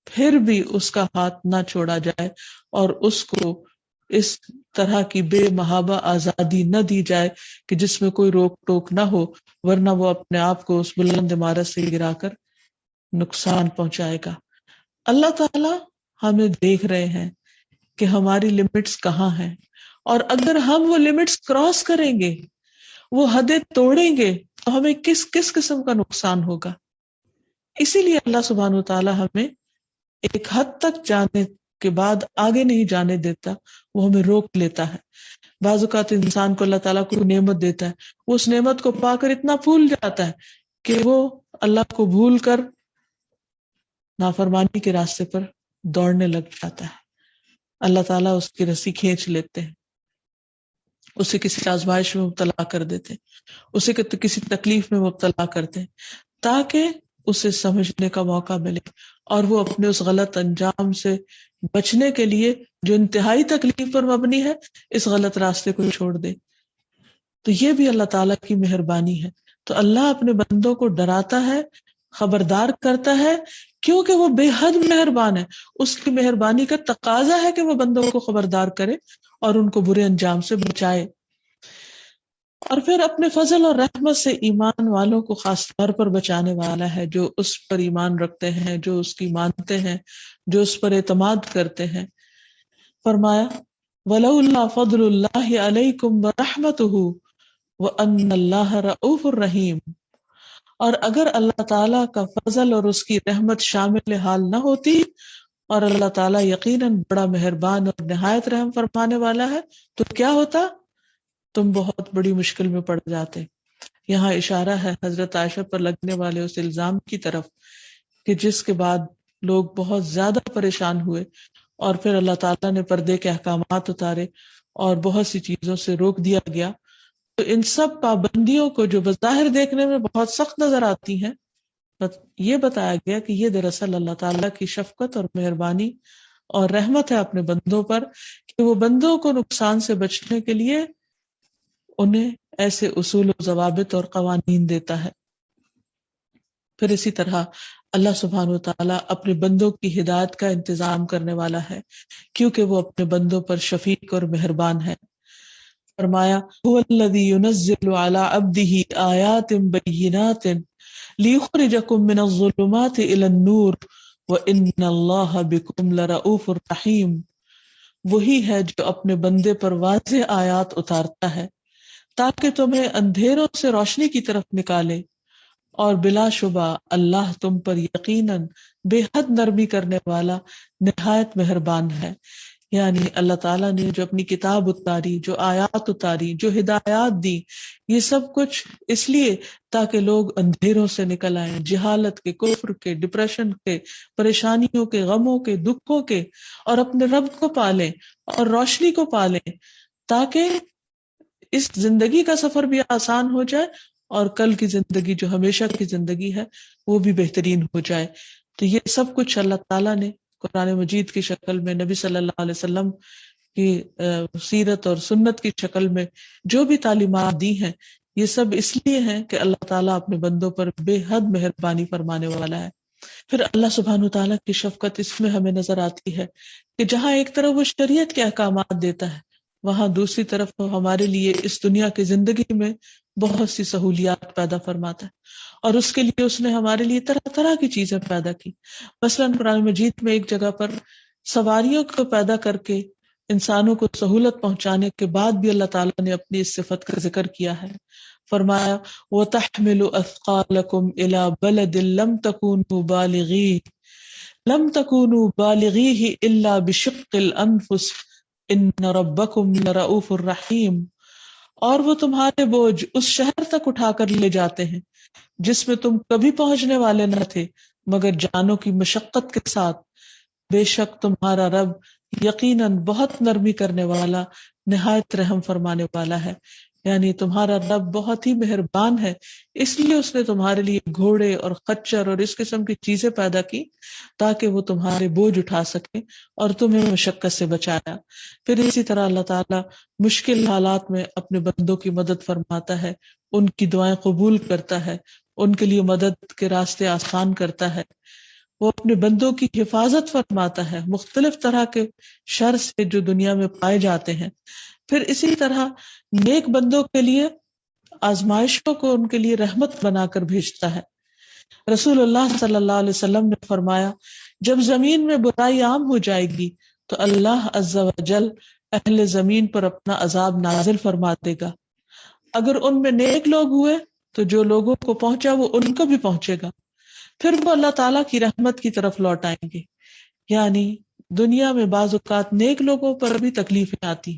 پھر بھی اس کا ہاتھ نہ چھوڑا جائے اور اس کو اس طرح کی بے محابہ آزادی نہ دی جائے کہ جس میں کوئی روک ٹوک نہ ہو، ورنہ وہ اپنے آپ کو اس بلند عمارت سے گرا کر نقصان پہنچائے گا. اللہ تعالی ہمیں دیکھ رہے ہیں کہ ہماری لمٹس کہاں ہیں، اور اگر ہم وہ لمٹس کراس کریں گے، وہ حدیں توڑیں گے، تو ہمیں کس کس قسم کا نقصان ہوگا. اسی لیے اللہ سبحانہ و تعالی ہمیں ایک حد تک جانے کے بعد آگے نہیں جانے دیتا، وہ ہمیں روک لیتا ہے. بعض اوقات انسان کو اللہ تعالیٰ کو نعمت دیتا ہے، وہ اس نعمت کو پا کر اتنا پھول جاتا ہے کہ وہ اللہ کو بھول کر نافرمانی کے راستے پر دوڑنے لگ جاتا ہے. اللہ تعالیٰ اس کی رسی کھینچ لیتے ہیں، اسے کسی آزمائش میں مبتلا کر دیتے ہیں، اسے کسی تکلیف میں مبتلا کرتے ہیں تاکہ اسے سمجھنے کا موقع ملے اور وہ اپنے اس غلط انجام سے بچنے کے لیے جو انتہائی تکلیف پر مبنی ہے اس غلط راستے کو چھوڑ دے. تو یہ بھی اللہ تعالیٰ کی مہربانی ہے. تو اللہ اپنے بندوں کو ڈراتا ہے، خبردار کرتا ہے، کیونکہ وہ بے حد مہربان ہے. اس کی مہربانی کا تقاضا ہے کہ وہ بندوں کو خبردار کرے اور ان کو برے انجام سے بچائے. اور پھر اپنے فضل اور رحمت سے ایمان والوں کو خاص طور پر بچانے والا ہے، جو اس پر ایمان رکھتے ہیں، جو اس کی مانتے ہیں، جو اس پر اعتماد کرتے ہیں. فرمایا وَلَوْلَا فَضْلُ اللَّهِ عَلَيْكُمْ وَرَحْمَتُهُ وَأَنَّ اللَّهَ رَءُوفٌ رَحِيمٌ. اور اگر اللہ تعالیٰ کا فضل اور اس کی رحمت شامل حال نہ ہوتی اور اللہ تعالیٰ یقیناً بڑا مہربان اور نہایت رحم فرمانے والا ہے، تو کیا ہوتا؟ تم بہت بڑی مشکل میں پڑ جاتے. یہاں اشارہ ہے حضرت عائشہ پر لگنے والے اس الزام کی طرف کہ جس کے بعد لوگ بہت زیادہ پریشان ہوئے اور پھر اللہ تعالیٰ نے پردے کے احکامات اتارے اور بہت سی چیزوں سے روک دیا گیا. تو ان سب پابندیوں کو جو بظاہر دیکھنے میں بہت سخت نظر آتی ہیں، یہ بتایا گیا کہ یہ دراصل اللہ تعالیٰ کی شفقت اور مہربانی اور رحمت ہے اپنے بندوں پر، کہ وہ بندوں کو نقصان سے بچنے کے لیے انہیں ایسے اصول و ضوابط اور قوانین دیتا ہے. پھر اسی طرح اللہ سبحانہ و تعالیٰ اپنے بندوں کی ہدایت کا انتظام کرنے والا ہے، کیونکہ وہ اپنے بندوں پر شفیق اور مہربان ہے. فرمایا هو الذی ينزل على عبده آیات بینات لیخرجکم من الظلمات الى النور وان اللہ بکم لرؤوف رحیم. وہی ہے جو اپنے بندے پر واضح آیات اتارتا ہے تاکہ تمہیں اندھیروں سے روشنی کی طرف نکالے، اور بلا شبہ اللہ تم پر یقیناً بے حد نرمی کرنے والا نہایت مہربان ہے. یعنی اللہ تعالیٰ نے جو اپنی کتاب اتاری، جو آیات اتاری، جو ہدایات دی، یہ سب کچھ اس لیے تاکہ لوگ اندھیروں سے نکل آئیں، جہالت کے، کفر کے، ڈپریشن کے، پریشانیوں کے، غموں کے، دکھوں کے، اور اپنے رب کو پالیں اور روشنی کو پالیں، تاکہ اس زندگی کا سفر بھی آسان ہو جائے اور کل کی زندگی جو ہمیشہ کی زندگی ہے وہ بھی بہترین ہو جائے. تو یہ سب کچھ اللہ تعالیٰ نے قرآن مجید کی شکل میں، نبی صلی اللہ علیہ وسلم کی سیرت اور سنت کی شکل میں جو بھی تعلیمات دی ہیں، یہ سب اس لیے ہیں کہ اللہ تعالیٰ اپنے بندوں پر بے حد مہربانی فرمانے والا ہے. پھر اللہ سبحانہ وتعالیٰ کی شفقت اس میں ہمیں نظر آتی ہے کہ جہاں ایک طرف وہ شریعت کے احکامات دیتا ہے، وہاں دوسری طرف وہ ہمارے لیے اس دنیا کی زندگی میں بہت سی سہولیات پیدا فرماتا ہے، اور اس کے لیے اس نے ہمارے لیے طرح طرح کی چیزیں پیدا کی۔ مثلاً قرآن مجید میں ایک جگہ پر سواریوں کو پیدا کر کے انسانوں کو سہولت پہنچانے کے بعد بھی اللہ تعالیٰ نے اپنی اس صفت کا ذکر کیا ہے، فرمایا وَتَحْمِلُ أَثْقَالَكُمْ إِلَى بَلَدٍ لَمْ تَكُونُوا بَالِغِيهِ إِلَّا بِشِقِّ الْأَنفُسِ إِنَّ رَبَّكُمْ لَرَؤُوفٌ رَحِيمٌ، اور وہ تمہارے بوجھ اس شہر تک اٹھا کر لے جاتے ہیں جس میں تم کبھی پہنچنے والے نہ تھے مگر جانوں کی مشقت کے ساتھ، بے شک تمہارا رب یقیناً بہت نرمی کرنے والا، نہایت رحم فرمانے والا ہے۔ یعنی تمہارا رب بہت ہی مہربان ہے، اس لیے اس نے تمہارے لیے گھوڑے اور خچر اور اس قسم کی چیزیں پیدا کی تاکہ وہ تمہارے بوجھ اٹھا سکیں اور تمہیں مشقت سے بچایا۔ پھر اسی طرح اللہ تعالیٰ مشکل حالات میں اپنے بندوں کی مدد فرماتا ہے، ان کی دعائیں قبول کرتا ہے، ان کے لیے مدد کے راستے آسان کرتا ہے، وہ اپنے بندوں کی حفاظت فرماتا ہے مختلف طرح کے شر سے جو دنیا میں پائے جاتے ہیں۔ پھر اسی طرح نیک بندوں کے لیے آزمائشوں کو ان کے لیے رحمت بنا کر بھیجتا ہے۔ رسول اللہ صلی اللہ علیہ وسلم نے فرمایا جب زمین میں برائی عام ہو جائے گی تو اللہ عز و جل اہل زمین پر اپنا عذاب نازل فرما دے گا، اگر ان میں نیک لوگ ہوئے تو جو لوگوں کو پہنچا وہ ان کو بھی پہنچے گا، پھر وہ اللہ تعالیٰ کی رحمت کی طرف لوٹ آئیں گے۔ یعنی دنیا میں بعض اوقات نیک لوگوں پر بھی تکلیفیں آتی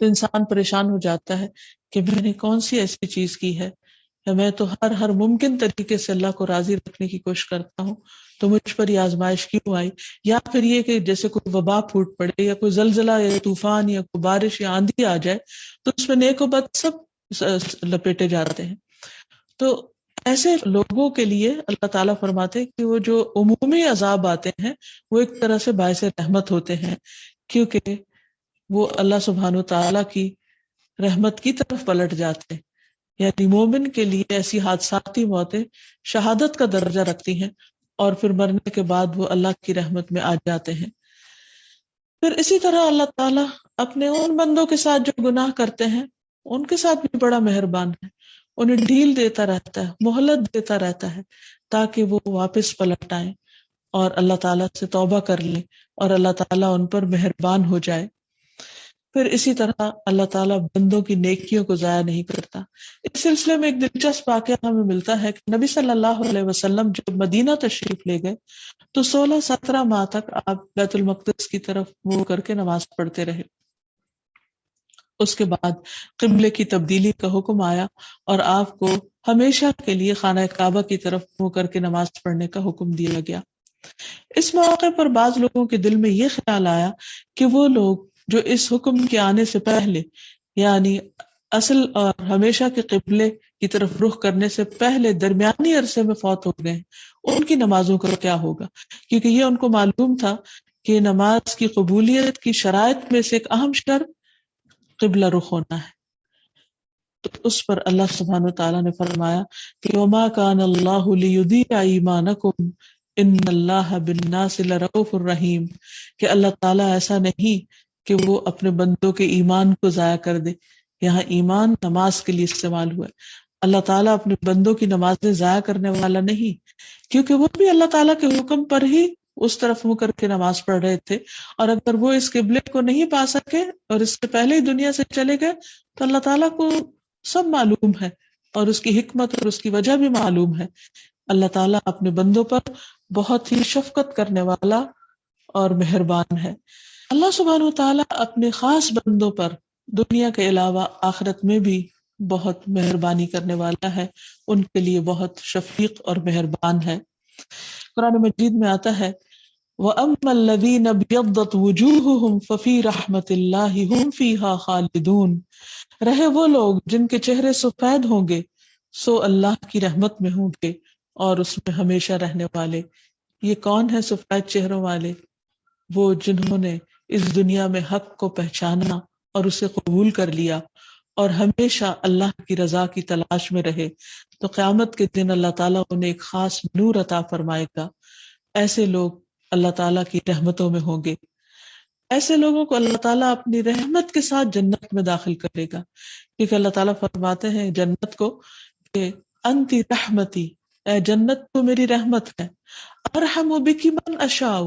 تو انسان پریشان ہو جاتا ہے کہ میں نے کون سی ایسی چیز کی ہے، یا میں تو ہر ممکن طریقے سے اللہ کو راضی رکھنے کی کوشش کرتا ہوں تو مجھ پر یہ آزمائش کیوں آئی؟ یا پھر یہ کہ جیسے کوئی وبا پھوٹ پڑے یا کوئی زلزلہ یا طوفان یا کوئی بارش یا آندھی آ جائے تو اس میں نیک و بد سب لپیٹے جاتے ہیں۔ تو ایسے لوگوں کے لیے اللہ تعالیٰ فرماتے ہیں کہ وہ جو عمومی عذاب آتے ہیں وہ ایک طرح سے باعث رحمت ہوتے ہیں، کیونکہ وہ اللہ سبحانہ تعالیٰ کی رحمت کی طرف پلٹ جاتے ہیں۔ یعنی مومن کے لیے ایسی حادثاتی موتیں شہادت کا درجہ رکھتی ہیں اور پھر مرنے کے بعد وہ اللہ کی رحمت میں آ جاتے ہیں۔ پھر اسی طرح اللہ تعالیٰ اپنے ان بندوں کے ساتھ جو گناہ کرتے ہیں ان کے ساتھ بھی بڑا مہربان ہے، انہیں ڈھیل دیتا رہتا ہے، مہلت دیتا رہتا ہے تاکہ وہ واپس پلٹ آئیں اور اللہ تعالیٰ سے توبہ کر لیں اور اللہ تعالیٰ ان پر مہربان ہو جائے۔ پھر اسی طرح اللہ تعالیٰ بندوں کی نیکیوں کو ضائع نہیں کرتا۔ اس سلسلے میں ایک دلچسپ واقعہ ہمیں ملتا ہے کہ نبی صلی اللہ علیہ وسلم جب مدینہ تشریف لے گئے تو 16-17 ماہ تک آپ بیت المقدس کی طرف منہ کر کے نماز پڑھتے رہے۔ اس کے بعد قبلے کی تبدیلی کا حکم آیا اور آپ کو ہمیشہ کے لیے خانہ کعبہ کی طرف منہ کر کے نماز پڑھنے کا حکم دیا گیا۔ اس موقع پر بعض لوگوں کے دل میں یہ خیال آیا کہ وہ لوگ جو اس حکم کے آنے سے پہلے یعنی اصل اور ہمیشہ کے قبلے کی طرف رخ کرنے سے پہلے درمیانی عرصے میں فوت ہو گئے ان کی نمازوں کا کیا ہوگا، کیونکہ یہ ان کو معلوم تھا کہ نماز کی قبولیت کی شرائط میں سے ایک اہم شرط قبلہ رخ ہونا ہے۔ تو اس پر اللہ سبحانہ تعالیٰ نے فرمایا کہ وَمَا كَانَ اللَّهُ لِيُضِيعَ إِيمَانَكُمْ إِنَّ اللَّهَ بِالنَّاسِ لَرَءُوفٌ رَحِيمٌ، کہ اللہ تعالیٰ ایسا نہیں کہ وہ اپنے بندوں کے ایمان کو ضائع کر دے۔ یہاں ایمان نماز کے لیے استعمال ہوا ہے، اللہ تعالیٰ اپنے بندوں کی نمازیں ضائع کرنے والا نہیں، کیونکہ وہ بھی اللہ تعالیٰ کے حکم پر ہی اس طرف منہ کر کے نماز پڑھ رہے تھے، اور اگر وہ اس قبلے کو نہیں پا سکے اور اس سے پہلے ہی دنیا سے چلے گئے تو اللہ تعالیٰ کو سب معلوم ہے اور اس کی حکمت اور اس کی وجہ بھی معلوم ہے۔ اللہ تعالیٰ اپنے بندوں پر بہت ہی شفقت کرنے والا اور مہربان ہے۔ اللہ سبحانہ وتعالیٰ اپنے خاص بندوں پر دنیا کے علاوہ آخرت میں بھی بہت مہربانی کرنے والا ہے، ان کے لیے بہت شفیق اور مہربان ہے۔ قرآن مجید میں آتا ہے وَأَمَّا الَّذِينَ ابْيَضَّتْ وُجُوهُهُمْ فَفِي رَحْمَةِ اللَّهِ هُمْ فِيهَا خَالِدُونَ، رہے وہ لوگ جن کے چہرے سفید ہوں گے سو اللہ کی رحمت میں ہوں گے اور اس میں ہمیشہ رہنے والے۔ یہ کون ہے سفید چہروں والے؟ وہ جنہوں نے اس دنیا میں حق کو پہچانا اور اسے قبول کر لیا اور ہمیشہ اللہ کی رضا کی تلاش میں رہے تو قیامت کے دن اللہ تعالیٰ انہیں ایک خاص نور عطا فرمائے گا. ایسے لوگ اللہ تعالیٰ کی رحمتوں میں ہوں گے. ایسے لوگوں کو اللہ تعالیٰ اپنی رحمت کے ساتھ جنت میں داخل کرے گا، کیونکہ اللہ تعالیٰ فرماتے ہیں جنت کو کہ انتی رحمتی، اے جنت تو میری رحمت ہے، ارحم بکی من اشاء،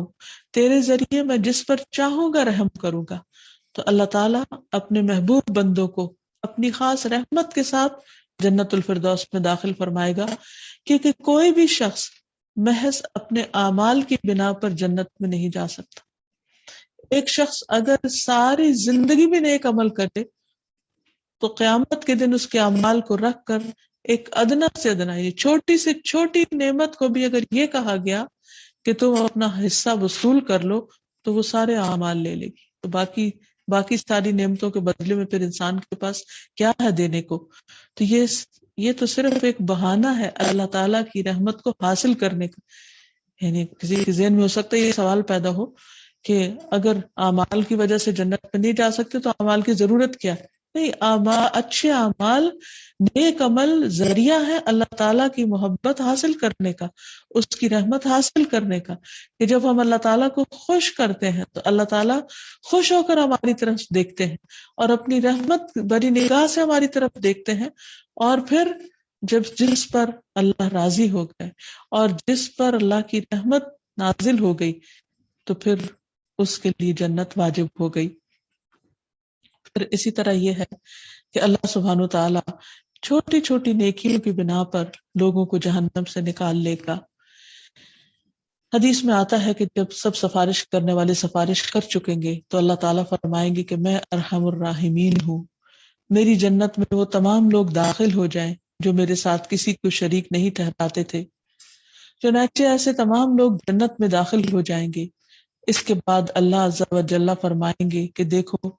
تیرے ذریعے میں جس پر چاہوں گا رحم کروں گا. تو اللہ تعالیٰ اپنے محبوب بندوں کو اپنی خاص رحمت کے ساتھ جنت الفردوس میں داخل فرمائے گا، کیونکہ کوئی بھی شخص محض اپنے اعمال کی بنا پر جنت میں نہیں جا سکتا. ایک شخص اگر ساری زندگی بھی نیک عمل کرے تو قیامت کے دن اس کے اعمال کو رکھ کر ایک ادنا سے ادنا، یہ چھوٹی سے چھوٹی نعمت کو بھی اگر یہ کہا گیا کہ تم اپنا حصہ وصول کر لو تو وہ سارے اعمال لے لے گی. تو باقی ساری نعمتوں کے بدلے میں پھر انسان کے پاس کیا ہے دینے کو؟ تو یہ تو صرف ایک بہانہ ہے اللہ تعالیٰ کی رحمت کو حاصل کرنے کا. یعنی کسی کے ذہن میں ہو سکتا ہے یہ سوال پیدا ہو کہ اگر اعمال کی وجہ سے جنت میں نہیں جا سکتے تو اعمال کی ضرورت کیا ہے؟ نہیں، اچھے اعمال، نیک عمل ذریعہ ہے اللہ تعالیٰ کی محبت حاصل کرنے کا، اس کی رحمت حاصل کرنے کا. کہ جب ہم اللہ تعالیٰ کو خوش کرتے ہیں تو اللہ تعالیٰ خوش ہو کر ہماری طرف دیکھتے ہیں اور اپنی رحمت بری نگاہ سے ہماری طرف دیکھتے ہیں. اور پھر جس پر اللہ راضی ہو گئے اور جس پر اللہ کی رحمت نازل ہو گئی تو پھر اس کے لیے جنت واجب ہو گئی. پھر اسی طرح یہ ہے کہ اللہ سبحانہ تعالیٰ چھوٹی چھوٹی نیکیوں کی بنا پر لوگوں کو جہنم سے نکال لے گا. حدیث میں آتا ہے کہ جب سب سفارش کرنے والے سفارش کر چکیں گے تو اللہ تعالیٰ فرمائیں گے کہ میں ارحم الراحمین ہوں، میری جنت میں وہ تمام لوگ داخل ہو جائیں جو میرے ساتھ کسی کو شریک نہیں ٹھہراتے تھے. چنانچہ ایسے تمام لوگ جنت میں داخل ہو جائیں گے. اس کے بعد اللہ عز و جل فرمائیں گے کہ دیکھو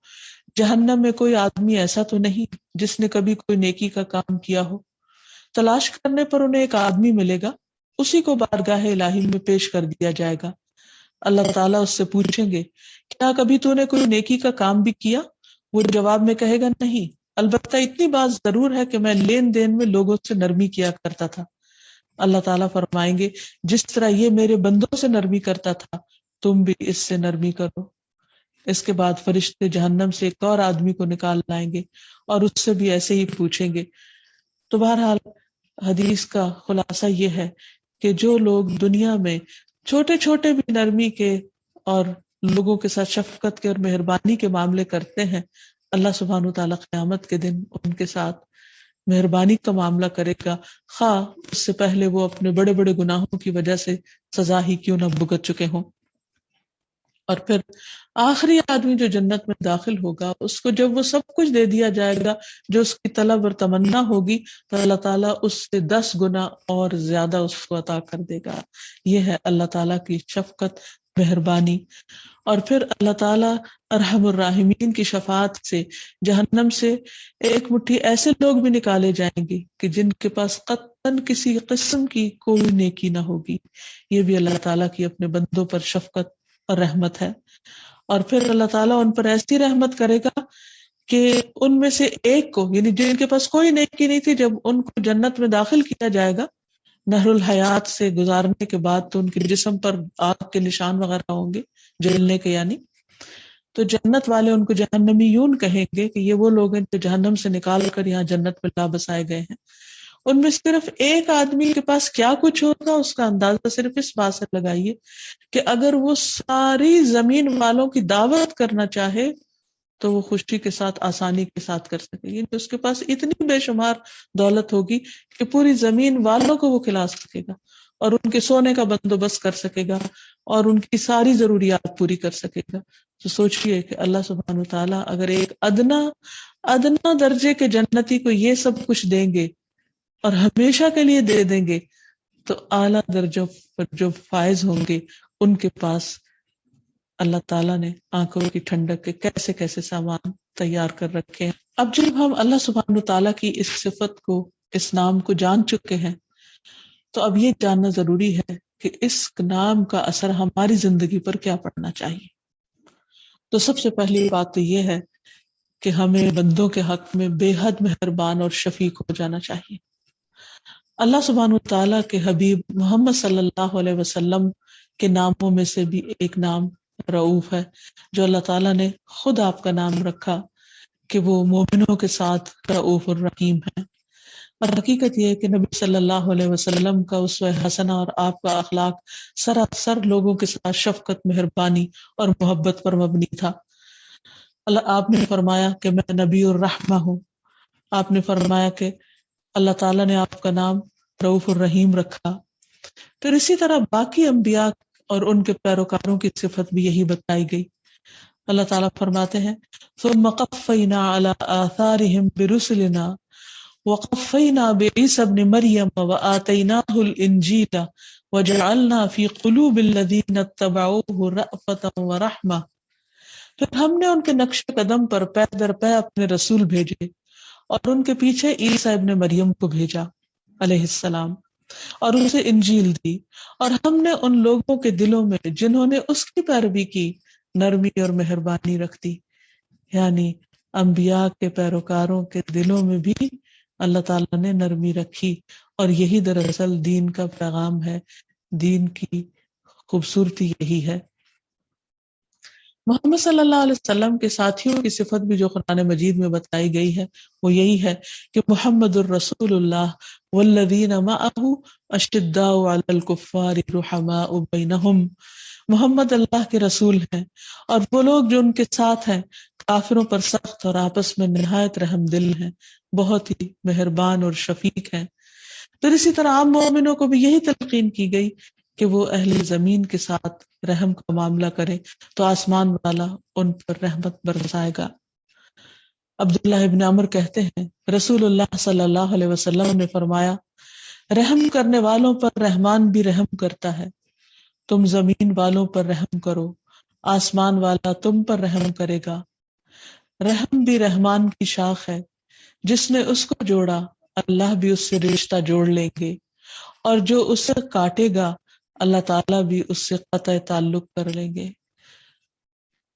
جہنم میں کوئی آدمی ایسا تو نہیں جس نے کبھی کوئی نیکی کا کام کیا ہو. تلاش کرنے پر انہیں ایک آدمی ملے گا، اسی کو بارگاہ الہی میں پیش کر دیا جائے گا. اللہ تعالیٰ اس سے پوچھیں گے کیا کبھی تو نے کوئی نیکی کا کام بھی کیا؟ وہ جواب میں کہے گا نہیں، البتہ اتنی بات ضرور ہے کہ میں لین دین میں لوگوں سے نرمی کیا کرتا تھا. اللہ تعالیٰ فرمائیں گے جس طرح یہ میرے بندوں سے نرمی کرتا تھا تم بھی اس سے نرمی کرو. اس کے بعد فرشتے جہنم سے ایک اور آدمی کو نکال لائیں گے اور اس سے بھی ایسے ہی پوچھیں گے. تو بہرحال حدیث کا خلاصہ یہ ہے کہ جو لوگ دنیا میں چھوٹے چھوٹے بھی نرمی کے اور لوگوں کے ساتھ شفقت کے اور مہربانی کے معاملے کرتے ہیں، اللہ سبحانہ تعالیٰ قیامت کے دن ان کے ساتھ مہربانی کا معاملہ کرے گا، خواہ اس سے پہلے وہ اپنے بڑے بڑے گناہوں کی وجہ سے سزا ہی کیوں نہ بھگت چکے ہوں. اور پھر آخری آدمی جو جنت میں داخل ہوگا اس کو جب وہ سب کچھ دے دیا جائے گا جو اس کی طلب اور تمنا ہوگی تو اللہ تعالیٰ اس سے 10 گنا اور زیادہ اس کو عطا کر دے گا. یہ ہے اللہ تعالیٰ کی شفقت، مہربانی. اور پھر اللہ تعالیٰ ارحم الراحمین کی شفاعت سے جہنم سے ایک مٹھی ایسے لوگ بھی نکالے جائیں گے کہ جن کے پاس قطعاً کسی قسم کی کوئی نیکی نہ ہوگی. یہ بھی اللہ تعالیٰ کی اپنے بندوں پر شفقت اور رحمت ہے. اور پھر اللہ تعالیٰ ان پر ایسی رحمت کرے گا کہ ان میں سے ایک کو، یعنی جن کے پاس کوئی نیکی نہیں تھی، جب ان کو جنت میں داخل کیا جائے گا نہر الحیات سے گزارنے کے بعد تو ان کے جسم پر آگ کے نشان وغیرہ ہوں گے جلنے کے، یعنی تو جنت والے ان کو جہنمیون کہیں گے کہ یہ وہ لوگ ہیں جو جہنم سے نکال کر یہاں جنت میں لا بسائے گئے ہیں. ان میں صرف ایک آدمی کے پاس کیا کچھ ہوگا اس کا اندازہ صرف اس بات سے لگائیے کہ اگر وہ ساری زمین والوں کی دعوت کرنا چاہے تو وہ خوشی کے ساتھ، آسانی کے ساتھ کر سکے. یعنی اس کے پاس اتنی بے شمار دولت ہوگی کہ پوری زمین والوں کو وہ کھلا سکے گا اور ان کے سونے کا بندوبست کر سکے گا اور ان کی ساری ضروریات پوری کر سکے گا. تو سوچئے کہ اللہ سبحانہ وتعالیٰ اگر ایک ادنا درجے کے جنتی کو یہ سب کچھ دیں گے اور ہمیشہ کے لیے دے دیں گے تو اعلیٰ درجوں پر جو فائز ہوں گے ان کے پاس اللہ تعالیٰ نے آنکھوں کی ٹھنڈک کے کیسے کیسے سامان تیار کر رکھے ہیں. اب جب ہم اللہ سبحانہ تعالیٰ کی اس صفت کو، اس نام کو جان چکے ہیں تو اب یہ جاننا ضروری ہے کہ اس نام کا اثر ہماری زندگی پر کیا پڑنا چاہیے. تو سب سے پہلی بات تو یہ ہے کہ ہمیں بندوں کے حق میں بے حد مہربان اور شفیق ہو جانا چاہیے. اللہ سبحانہ وتعالیٰ کے حبیب محمد صلی اللہ علیہ وسلم کے ناموں میں سے بھی ایک نام رؤوف ہے، جو اللہ تعالیٰ نے خود آپ کا نام رکھا کہ وہ مومنوں کے ساتھ رؤوف الرحیم ہے۔ اور حقیقت یہ ہے کہ نبی صلی اللہ علیہ وسلم کا اسوہ حسنہ اور آپ کا اخلاق سراسر لوگوں کے ساتھ شفقت، مہربانی اور محبت پر مبنی تھا۔ آپ نے فرمایا کہ میں نبی الرحمہ ہوں۔ آپ نے فرمایا کہ اللہ تعالیٰ نے آپ کا نام رؤوف الرحیم رکھا۔ پھر اسی طرح باقی انبیاء اور ان کے پیروکاروں کی صفت بھی یہی بتائی گئی۔ اللہ تعالیٰ فرماتے ہیں ثم قفینا علی آثارہم برسلنا وقفینا بعیسی ابن مریم وآتیناہ الانجیل وجعلنا فی قلوب الذین اتبعوہ رأفۃ ورحمہ۔ پھر ہم نے ان کے نقش قدم پر پے در پے اپنے رسول بھیجے اور ان کے پیچھے عیسیٰ ابن مریم کو بھیجا علیہ السلام، اور اسے انجیل دی، اور ہم نے ان لوگوں کے دلوں میں جنہوں نے اس کی پیروی کی نرمی اور مہربانی رکھ دی۔ یعنی انبیاء کے پیروکاروں کے دلوں میں بھی اللہ تعالیٰ نے نرمی رکھی، اور یہی دراصل دین کا پیغام ہے، دین کی خوبصورتی یہی ہے۔ محمد صلی اللہ علیہ وسلم کے ساتھیوں کی صفت بھی جو قرآن مجید میں بتائی گئی ہے وہ یہی ہے کہ محمد الرسول اللہ والذین معہ اشداء علی الکفار رحماء بینہم۔ محمد اللہ کے رسول ہیں اور وہ لوگ جو ان کے ساتھ ہیں کافروں پر سخت اور آپس میں نہایت رحم دل ہیں، بہت ہی مہربان اور شفیق ہیں۔ پھر اسی طرح عام مومنوں کو بھی یہی تلقین کی گئی کہ وہ اہل زمین کے ساتھ رحم کا معاملہ کرے تو آسمان والا ان پر رحمت برسائے گا۔ عبداللہ ابن عمر کہتے ہیں رسول اللہ صلی اللہ علیہ وسلم نے فرمایا رحم کرنے والوں پر رحمان بھی رحم کرتا ہے، تم زمین والوں پر رحم کرو، آسمان والا تم پر رحم کرے گا۔ رحم بھی رحمان کی شاخ ہے، جس نے اس کو جوڑا اللہ بھی اس سے رشتہ جوڑ لیں گے، اور جو اسے کاٹے گا اللہ تعالیٰ بھی اس سے قطع تعلق کر لیں گے۔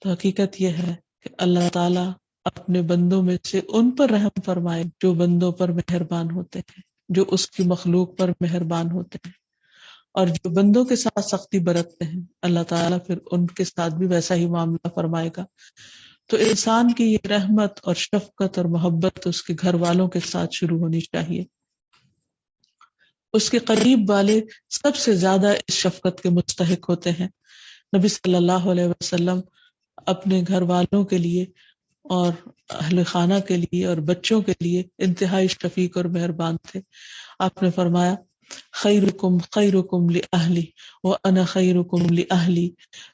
تو حقیقت یہ ہے کہ اللہ تعالیٰ اپنے بندوں میں سے ان پر رحم فرمائے جو بندوں پر مہربان ہوتے ہیں، جو اس کی مخلوق پر مہربان ہوتے ہیں، اور جو بندوں کے ساتھ سختی برتتے ہیں اللہ تعالیٰ پھر ان کے ساتھ بھی ویسا ہی معاملہ فرمائے گا۔ تو انسان کی یہ رحمت اور شفقت اور محبت اس کے گھر والوں کے ساتھ شروع ہونی چاہیے۔ اس کے قریب والے سب سے زیادہ اس شفقت کے مستحق ہوتے ہیں۔ نبی صلی اللہ علیہ وسلم اپنے گھر والوں کے لیے اور اہل خانہ کے لیے اور بچوں کے لیے انتہائی شفیق اور مہربان تھے۔ آپ نے فرمایا خیرکم خیرکم لأہلی وانا خیرکم لأہلی،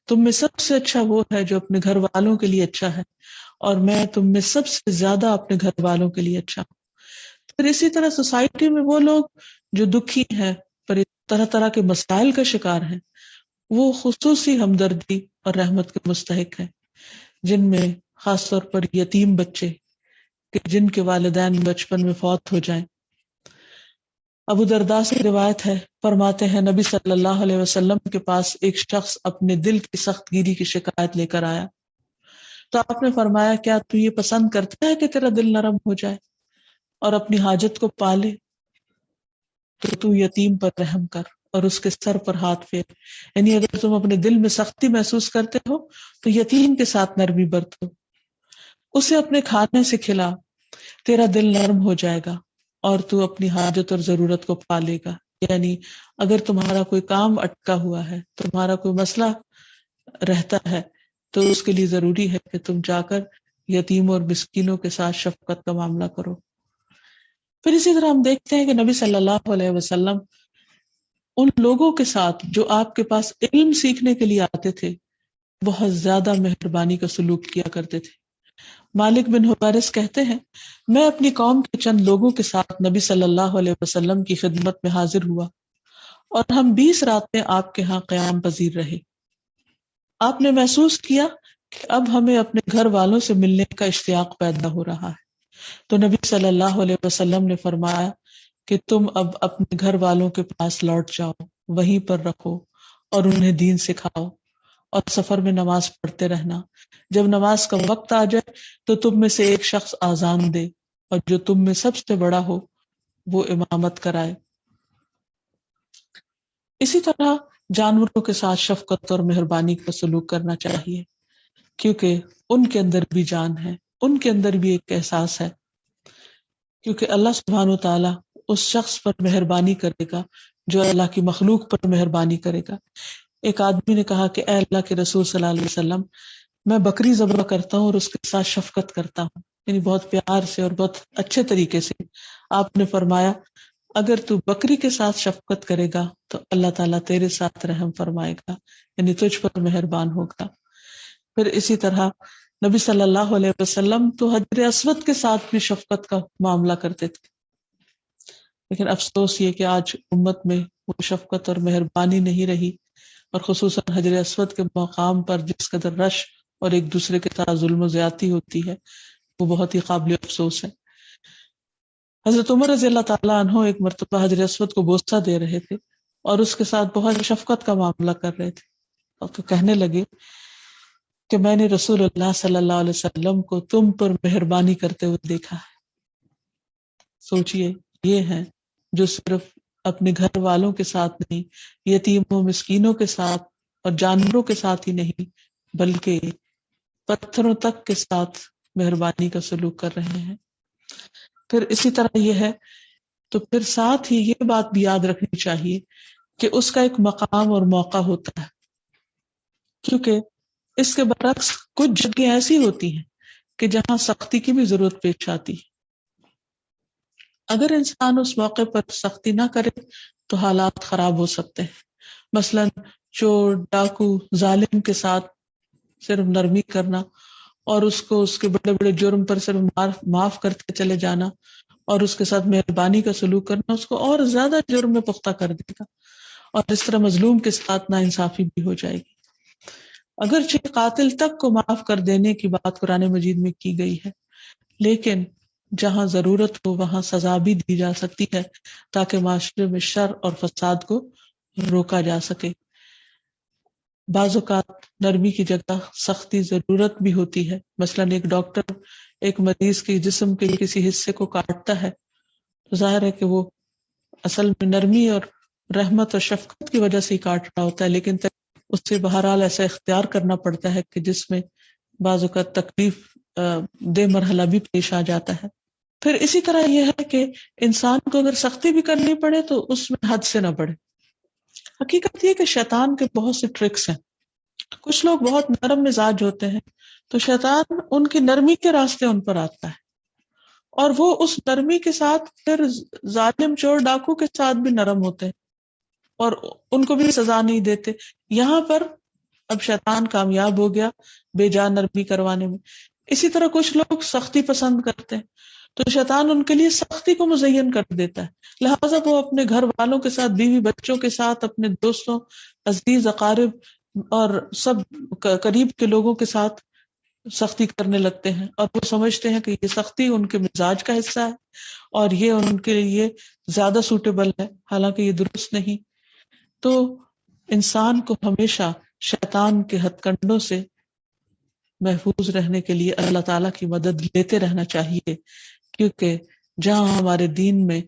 تم میں سب سے اچھا وہ ہے جو اپنے گھر والوں کے لیے اچھا ہے، اور میں تم میں سب سے زیادہ اپنے گھر والوں کے لیے اچھا ہوں۔ پھر اسی طرح سوسائٹی میں وہ لوگ جو دکھی ہیں، پر طرح طرح کے مسائل کا شکار ہیں، وہ خصوصی ہمدردی اور رحمت کے مستحق ہیں، جن میں خاص طور پر یتیم بچے کہ جن کے والدین بچپن میں فوت ہو جائیں۔ ابو درداء سے روایت ہے، فرماتے ہیں نبی صلی اللہ علیہ وسلم کے پاس ایک شخص اپنے دل کی سخت گیری کی شکایت لے کر آیا، تو آپ نے فرمایا کیا تو یہ پسند کرتا ہے کہ تیرا دل نرم ہو جائے اور اپنی حاجت کو پالے؟ تو یتیم پر رحم کر اور اس کے سر پر ہاتھ پھیر، یعنی اگر تم اپنے دل میں سختی محسوس کرتے ہو تو یتیم کے ساتھ نرمی برتو، اسے اپنے کھانے سے کھلا، تیرا دل نرم ہو جائے گا اور تو اپنی حاجت اور ضرورت کو پالے گا۔ یعنی اگر تمہارا کوئی کام اٹکا ہوا ہے، تمہارا کوئی مسئلہ رہتا ہے، تو اس کے لیے ضروری ہے کہ تم جا کر یتیم اور مسکینوں کے ساتھ شفقت کا معاملہ کرو۔ پھر اسی طرح ہم دیکھتے ہیں کہ نبی صلی اللہ علیہ وسلم ان لوگوں کے ساتھ جو آپ کے پاس علم سیکھنے کے لیے آتے تھے بہت زیادہ مہربانی کا سلوک کیا کرتے تھے۔ مالک بن حویرث کہتے ہیں میں اپنی قوم کے چند لوگوں کے ساتھ نبی صلی اللہ علیہ وسلم کی خدمت میں حاضر ہوا اور ہم 20 راتیں آپ کے ہاں قیام پذیر رہے۔ آپ نے محسوس کیا کہ اب ہمیں اپنے گھر والوں سے ملنے کا اشتیاق پیدا ہو رہا ہے، تو نبی صلی اللہ علیہ وسلم نے فرمایا کہ تم اب اپنے گھر والوں کے پاس لوٹ جاؤ، وہیں پر رکھو اور انہیں دین سکھاؤ، اور سفر میں نماز پڑھتے رہنا۔ جب نماز کا وقت آ جائے تو تم میں سے ایک شخص آذان دے، اور جو تم میں سب سے بڑا ہو وہ امامت کرائے۔ اسی طرح جانوروں کے ساتھ شفقت اور مہربانی کا سلوک کرنا چاہیے، کیونکہ ان کے اندر بھی جان ہے، ان کے اندر بھی ایک احساس ہے، کیونکہ اللہ سبحانہ و تعالیٰ اس شخص پر مہربانی کرے گا جو اللہ کی مخلوق پر مہربانی کرے گا۔ ایک آدمی نے کہا کہ اے اللہ کے رسول صلی اللہ علیہ وسلم، میں بکری ذبح کرتا ہوں اور اس کے ساتھ شفقت کرتا ہوں، یعنی بہت پیار سے اور بہت اچھے طریقے سے۔ آپ نے فرمایا اگر تو بکری کے ساتھ شفقت کرے گا تو اللہ تعالیٰ تیرے ساتھ رحم فرمائے گا، یعنی تجھ پر مہربان ہوگا۔ پھر اسی طرح نبی صلی اللہ علیہ وسلم تو حجر اسود کے ساتھ بھی شفقت کا معاملہ کرتے تھے، لیکن افسوس یہ کہ آج امت میں وہ شفقت اور مہربانی نہیں رہی، اور خصوصاً حجر اسود کے مقام پر جس قدر رش اور ایک دوسرے کے ساتھ ظلم و زیادتی ہوتی ہے وہ بہت ہی قابل افسوس ہے۔ حضرت عمر رضی اللہ تعالیٰ عنہ ایک مرتبہ حجر اسود کو بوسہ دے رہے تھے اور اس کے ساتھ بہت شفقت کا معاملہ کر رہے تھے، اور تو کہنے لگے کہ میں نے رسول اللہ صلی اللہ علیہ وسلم کو تم پر مہربانی کرتے ہوئے دیکھا ہے۔ سوچئے، یہ ہیں جو صرف اپنے گھر والوں کے ساتھ نہیں، یتیموں مسکینوں کے ساتھ اور جانوروں کے ساتھ ہی نہیں بلکہ پتھروں تک کے ساتھ مہربانی کا سلوک کر رہے ہیں۔ پھر اسی طرح یہ ہے تو پھر ساتھ ہی یہ بات بھی یاد رکھنی چاہیے کہ اس کا ایک مقام اور موقع ہوتا ہے، کیونکہ اس کے برعکس کچھ جگہیں ایسی ہوتی ہیں کہ جہاں سختی کی بھی ضرورت پیش آتی ہے۔ اگر انسان اس موقع پر سختی نہ کرے تو حالات خراب ہو سکتے ہیں، مثلا چور، ڈاکو، ظالم کے ساتھ صرف نرمی کرنا اور اس کو اس کے بڑے بڑے جرم پر صرف معاف کرتے چلے جانا اور اس کے ساتھ مہربانی کا سلوک کرنا اس کو اور زیادہ جرم میں پختہ کر دے گا، اور اس طرح مظلوم کے ساتھ ناانصافی بھی ہو جائے گی۔ اگرچہ قاتل تک کو معاف کر دینے کی بات قرآن مجید میں کی گئی ہے، لیکن جہاں ضرورت ہو وہاں سزا بھی دی جا سکتی ہے تاکہ معاشرے میں شر اور فساد کو روکا جا سکے۔ بعض اوقات نرمی کی جگہ سختی ضرورت بھی ہوتی ہے، مثلا ایک ڈاکٹر ایک مریض کے جسم کے کسی حصے کو کاٹتا ہے تو ظاہر ہے کہ وہ اصل میں نرمی اور رحمت اور شفقت کی وجہ سے ہی کاٹ رہا ہوتا ہے، لیکن اسے بہرحال ایسا اختیار کرنا پڑتا ہے کہ جس میں بعض اوقات تکلیف دہ مرحلہ بھی پیش آ جاتا ہے۔ پھر اسی طرح یہ ہے کہ انسان کو اگر سختی بھی کرنی پڑے تو اس میں حد سے نہ بڑھے۔ حقیقت یہ کہ شیطان کے بہت سے ٹرکس ہیں، کچھ لوگ بہت نرم مزاج ہوتے ہیں تو شیطان ان کی نرمی کے راستے ان پر آتا ہے، اور وہ اس نرمی کے ساتھ پھر ظالم چور ڈاکو کے ساتھ بھی نرم ہوتے ہیں اور ان کو بھی سزا نہیں دیتے۔ یہاں پر اب شیطان کامیاب ہو گیا بے جان نرمی کروانے میں۔ اسی طرح کچھ لوگ سختی پسند کرتے ہیں تو شیطان ان کے لیے سختی کو مزین کر دیتا ہے، لہٰذا وہ اپنے گھر والوں کے ساتھ، بیوی بچوں کے ساتھ، اپنے دوستوں، عزیز اقارب اور سب قریب کے لوگوں کے ساتھ سختی کرنے لگتے ہیں، اور وہ سمجھتے ہیں کہ یہ سختی ان کے مزاج کا حصہ ہے اور یہ ان کے لیے زیادہ سوٹیبل ہے، حالانکہ یہ درست نہیں۔ تو انسان کو ہمیشہ شیطان کے ہتھ کنڈوں سے محفوظ رہنے کے لیے اللہ تعالیٰ کی مدد لیتے رہنا چاہیے، کیونکہ جہاں ہمارے دین میں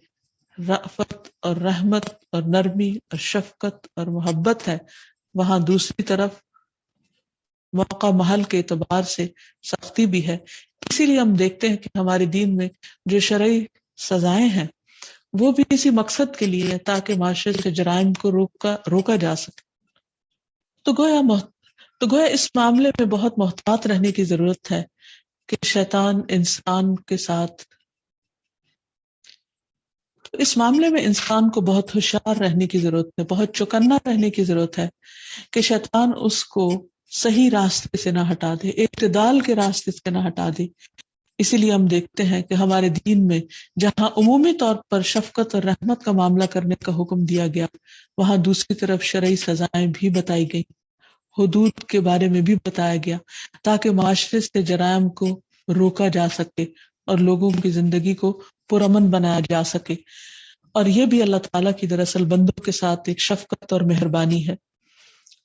رأفت اور رحمت اور نرمی اور شفقت اور محبت ہے، وہاں دوسری طرف موقع محل کے اعتبار سے سختی بھی ہے۔ اسی لیے ہم دیکھتے ہیں کہ ہمارے دین میں جو شرعی سزائیں ہیں وہ بھی اسی مقصد کے لیے ہے تاکہ معاشرے سے جرائم کو روکا جا سکے۔ تو گویا اس معاملے میں بہت محتاط رہنے کی ضرورت ہے کہ شیطان انسان کے ساتھ، اس معاملے میں انسان کو بہت ہوشیار رہنے کی ضرورت ہے، بہت چوکنا رہنے کی ضرورت ہے کہ شیطان اس کو صحیح راستے سے نہ ہٹا دے، اعتدال کے راستے سے نہ ہٹا دے۔ اسی لیے ہم دیکھتے ہیں کہ ہمارے دین میں جہاں عمومی طور پر شفقت اور رحمت کا معاملہ کرنے کا حکم دیا گیا، وہاں دوسری طرف شرعی سزائیں بھی بتائی گئی، حدود کے بارے میں بھی بتایا گیا تاکہ معاشرے سے جرائم کو روکا جا سکے اور لوگوں کی زندگی کو پرامن بنایا جا سکے۔ اور یہ بھی اللہ تعالیٰ کی دراصل بندوں کے ساتھ ایک شفقت اور مہربانی ہے۔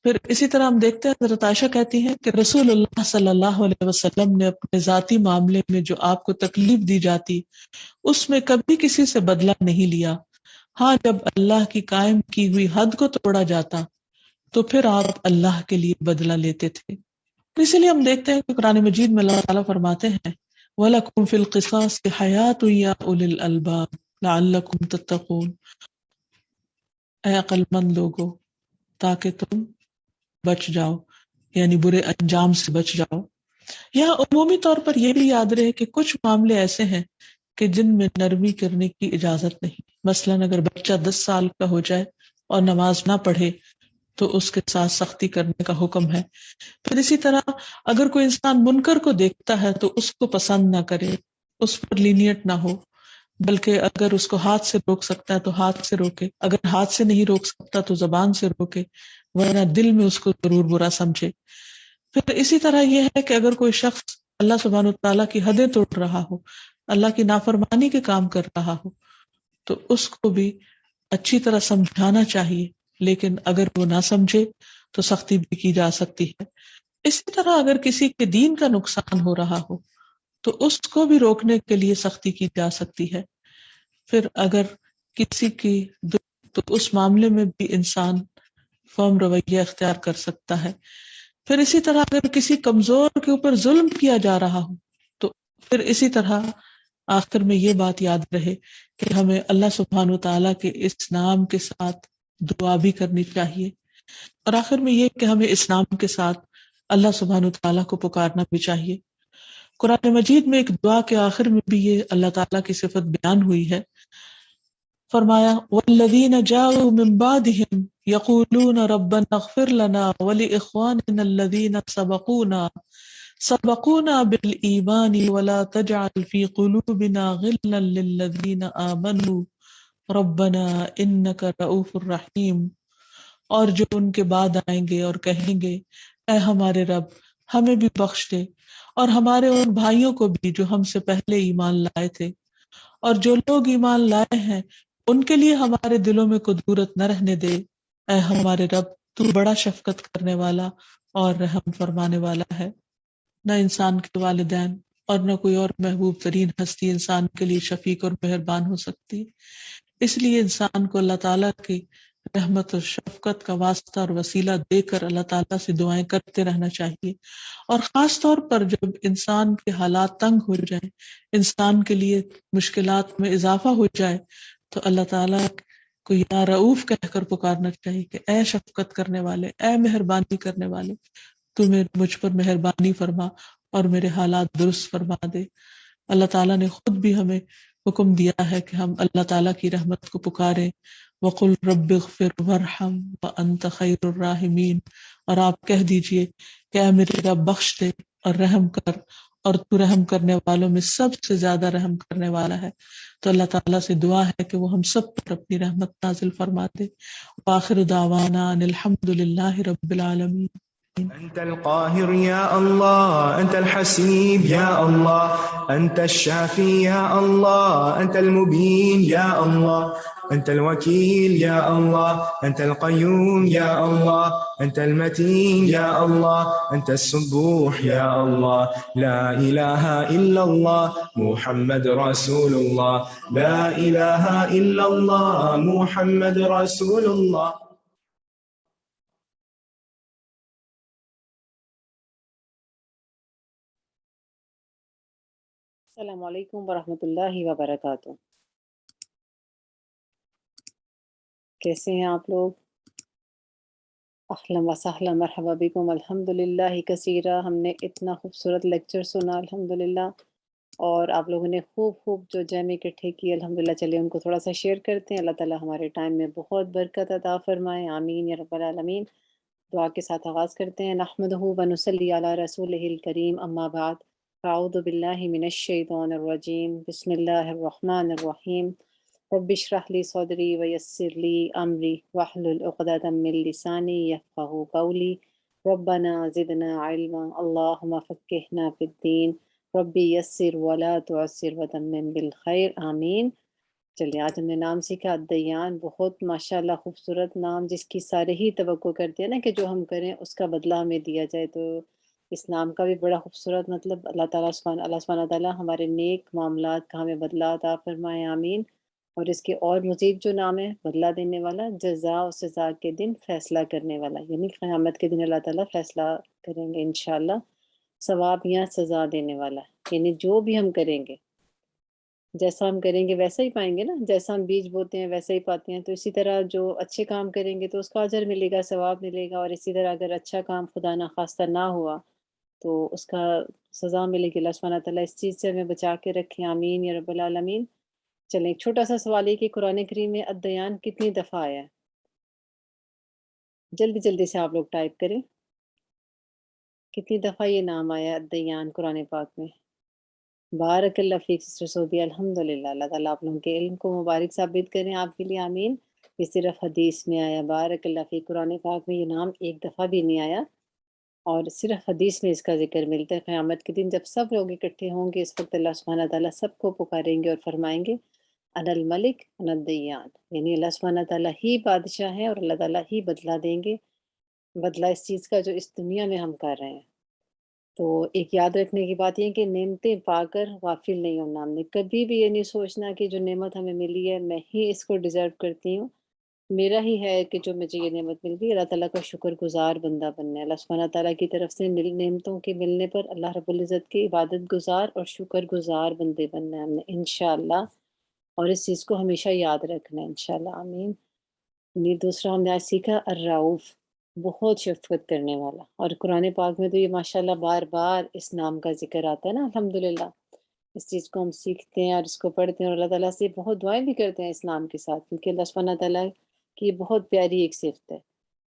پھر اسی طرح ہم دیکھتے ہیں حضرت عائشہ کہتی ہیں کہ رسول اللہ صلی اللہ علیہ وسلم نے اپنے ذاتی معاملے میں جو آپ کو تکلیف دی جاتی اس میں کبھی کسی سے بدلہ نہیں لیا، ہاں جب اللہ کی قائم کی ہوئی حد کو توڑا جاتا تو پھر آپ اللہ کے لیے بدلہ لیتے تھے. اسی لیے ہم دیکھتے ہیں کہ قرآن مجید میں اللہ تعالیٰ فرماتے ہیں وَلَكُمْ فِي الْقِصَاصِ حَيَاةٌ يَا أُولِي الْأَلْبَابِ لَعَلَّكُمْ تَتَّقُونَ. اے عقل مند لوگو تاکہ تم بچ جاؤ، یعنی برے انجام سے بچ جاؤ. یہاں عمومی طور پر یہ بھی یاد رہے کہ کچھ معاملے ایسے ہیں کہ جن میں نرمی کرنے کی اجازت نہیں. مثلاً اگر بچہ 10 سال کا ہو جائے اور نماز نہ پڑھے تو اس کے ساتھ سختی کرنے کا حکم ہے. پھر اسی طرح اگر کوئی انسان منکر کو دیکھتا ہے تو اس کو پسند نہ کرے، اس پر لینیٹ نہ ہو، بلکہ اگر اس کو ہاتھ سے روک سکتا ہے تو ہاتھ سے روکے، اگر ہاتھ سے نہیں روک سکتا تو زبان سے روکے، ورنہ دل میں اس کو ضرور برا سمجھے. پھر اسی طرح یہ ہے کہ اگر کوئی شخص اللہ سبحانہ وتعالیٰ کی حدیں توڑ رہا ہو، اللہ کی نافرمانی کے کام کر رہا ہو، تو اس کو بھی اچھی طرح سمجھانا چاہیے، لیکن اگر وہ نہ سمجھے تو سختی بھی کی جا سکتی ہے. اسی طرح اگر کسی کے دین کا نقصان ہو رہا ہو تو اس کو بھی روکنے کے لیے سختی کی جا سکتی ہے. پھر اگر کسی کی تو اس معاملے میں بھی انسان فرم رویہ اختیار کر سکتا ہے. پھر اسی طرح اگر کسی کمزور کے اوپر ظلم کیا جا رہا ہو تو پھر اسی طرح آخر میں یہ بات یاد رہے کہ ہمیں اللہ سبحانہ وتعالیٰ کے اس نام کے ساتھ دعا بھی کرنی چاہیے، اور آخر میں یہ کہ ہمیں اس نام کے ساتھ اللہ سبحانہ وتعالیٰ کو پکارنا بھی چاہیے. قرآن مجید میں ایک دعا کے آخر میں بھی یہ اللہ تعالیٰ کی صفت بیان ہوئی ہے. فرمایا والذین جاءوا من بعدهم یقولون ربنا اغفر لنا ولإخواننا الذین سبقونا بالایمان ولا تجعل في قلوبنا غلا للذین آمنوا ربنا انک رؤوف رحیم. اور جو ان کے بعد آئیں گے اور کہیں گے اے ہمارے رب ہمیں بھی بخش دے اور ہمارے ان بھائیوں کو بھی جو ہم سے پہلے ایمان لائے تھے، اور جو لوگ ایمان لائے ہیں ان کے لیے ہمارے دلوں میں کدورت نہ رہنے دے. اے ہمارے رب تو بڑا شفقت کرنے والا اور رحم فرمانے والا ہے. نہ انسان کے والدین اور نہ کوئی اور محبوب ترین ہستی انسان کے لیے شفیق اور مہربان ہو سکتی. اس لیے انسان کو اللہ تعالیٰ کی رحمت اور شفقت کا واسطہ اور وسیلہ دے کر اللہ تعالیٰ سے دعائیں کرتے رہنا چاہیے. اور خاص طور پر جب انسان کے حالات تنگ ہو جائیں، انسان کے لیے مشکلات میں اضافہ ہو جائے، تو اللہ تعالیٰ کو یا رؤوف کہہ کر پکارنا چاہیے کہ اے شفقت کرنے والے، اے مہربانی کرنے والے، تو مجھ پر مہربانی فرما اور میرے حالات درست فرما دے. اللہ تعالیٰ نے خود بھی ہمیں حکم دیا ہے کہ ہم اللہ تعالیٰ کی رحمت کو پکاریں. وَقُلْ رَبِّ اغْفِرْ وَارْحَمْ وَأَنْتَ خَيْرُ الرَّاحِمِينَ. اور آپ کہہ دیجئے کہ اے میرے رب بخش دے اور رحم کر، اور تو رحم کرنے والوں میں سب سے زیادہ رحم کرنے والا ہے. تو اللہ تعالیٰ سے دعا ہے کہ وہ ہم سب پر اپنی رحمت نازل فرما دے. وآخر دعوانا ان الحمد للہ رب العالمین. أنت القاهر يا الله، أنت الحسيب يا الله، أنت الشافي يا الله، أنت المبين يا الله، أنت الوكيل يا الله، أنت القيوم يا الله، أنت المتين يا الله، أنت السبوح يا الله. لا إله إلا الله محمد رسول الله، لا إله إلا الله محمد رسول الله. السلام علیکم ورحمۃ اللہ وبرکاتہ. کیسے ہیں آپ لوگ؟ اہلا وسہلا مرحبا بکم. الحمد للہ کثیرہ. ہم نے اتنا خوبصورت لیکچر سنا الحمدللہ، اور آپ لوگوں نے خوب جو جمع اکٹھے کی الحمدللہ. چلیے ان کو تھوڑا سا شیئر کرتے ہیں. اللہ تعالیٰ ہمارے ٹائم میں بہت برکت عطا فرمائے، آمین یا رب العالمین. دعا کے ساتھ آغاز کرتے ہیں. نحمدہ ونصلی علی رسولہ الکریم، اما بعد. اعوذ باللہ من الشیطان الرجیم، بسم اللہ الرحمن الرحیم. رب اشرح لی صدری ویسر لی امری واحلل عقدۃ من لسانی یفقہوا قولی. ربنا زدنا علما اللہم فقہنا فی الدین. ربی یسر ولا تعسر وتمم بالخیر، آمین. چلیے آج ہم نے نام سیکھا الدیان. بہت ماشاءاللہ خوبصورت نام، جس کی سارے ہی توقع کرتے ہیں نا کہ جو ہم کریں اس کا بدلہ ہمیں دیا جائے. تو اس نام کا بھی بڑا خوبصورت مطلب اللہ سبحانہ تعالیٰ ہمارے نیک معاملات کا ہمیں بدلہ عطا فرمائے، آمین. اور اس کے اور مزید جو نام ہے بدلہ دینے والا، جزا و سزا کے دن فیصلہ کرنے والا، یعنی قیامت کے دن اللہ تعالیٰ فیصلہ کریں گے انشاءاللہ، ثواب یا سزا دینے والا، یعنی جو بھی ہم کریں گے جیسا ہم کریں گے ویسا ہی پائیں گے نا، جیسا ہم بیج بوتے ہیں ویسا ہی پاتے ہیں، تو اسی طرح جو اچھے کام کریں گے تو اس کا اجر ملے گا، ثواب ملے گا، اور اسی طرح اگر اچھا کام خدا نخواستہ نہ ہوا تو اس کا سزا ملے گی۔ اللہ سبحانہ تعالیٰ اس چیز سے ہمیں بچا کے رکھیں، آمین یا رب العالمین۔ چلیں ایک چھوٹا سا سوال یہ کہ قرآن کریم میں الدیان کتنی دفعہ آیا ہے؟ جلدی جلدی سے آپ لوگ ٹائپ کریں، کتنی دفعہ یہ نام آیا ہے الدیان قرآن پاک میں؟ بارک اللہ فیک سسٹر سعودیہ، الحمدللہ، اللہ تعالیٰ آپ لوگوں کے علم کو مبارک ثابت کریں آپ کے لیے، آمین۔ یہ صرف حدیث میں آیا، بارک اللہ فیک، قرآن پاک میں یہ نام ایک دفعہ بھی نہیں آیا، اور صرف حدیث میں اس کا ذکر ملتا ہے۔ قیامت کے دن جب سب لوگ اکٹھے ہوں گے، اس وقت اللہ سبحانہ تعالیٰ سب کو پکاریں گے اور فرمائیں گے انا الملک انا الدیان، یعنی اللہ سبحانہ تعالیٰ ہی بادشاہ ہیں اور اللہ تعالیٰ ہی بدلہ دیں گے، بدلہ اس چیز کا جو اس دنیا میں ہم کر رہے ہیں۔ تو ایک یاد رکھنے کی بات یہ ہے کہ نعمتیں پا کر غافل نہیں ہونا، ہم نے کبھی بھی یہ نہیں سوچنا کہ جو نعمت ہمیں ملی ہے میں ہی اس کو ڈیزرو کرتی ہوں، میرا ہی ہے کہ جو مجھے یہ نعمت مل گئی۔ اللہ تعالیٰ کا شکر گزار بندہ بننا ہے، اللہ سبحانہ تعالیٰ کی طرف سے نعمتوں کے ملنے پر اللہ رب العزت کے عبادت گزار اور شکر گزار بندے بننا ہے ہم نے انشاءاللہ، اور اس چیز کو ہمیشہ یاد رکھنا ہے انشاءاللہ، آمین۔ یہ دوسرا ہم نے آج سیکھا الرؤوف، بہت شفقت کرنے والا، اور قرآن پاک میں تو یہ ماشاءاللہ بار بار اس نام کا ذکر آتا ہے نا، الحمدللہ اس چیز کو ہم سیکھتے ہیں اور اس کو پڑھتے ہیں، اور اللہ تعالیٰ سے بہت دعائیں بھی کرتے ہیں اس نام کے ساتھ، کیونکہ اللہ سبحانہ تعالیٰ کی یہ بہت پیاری ایک صفت ہے،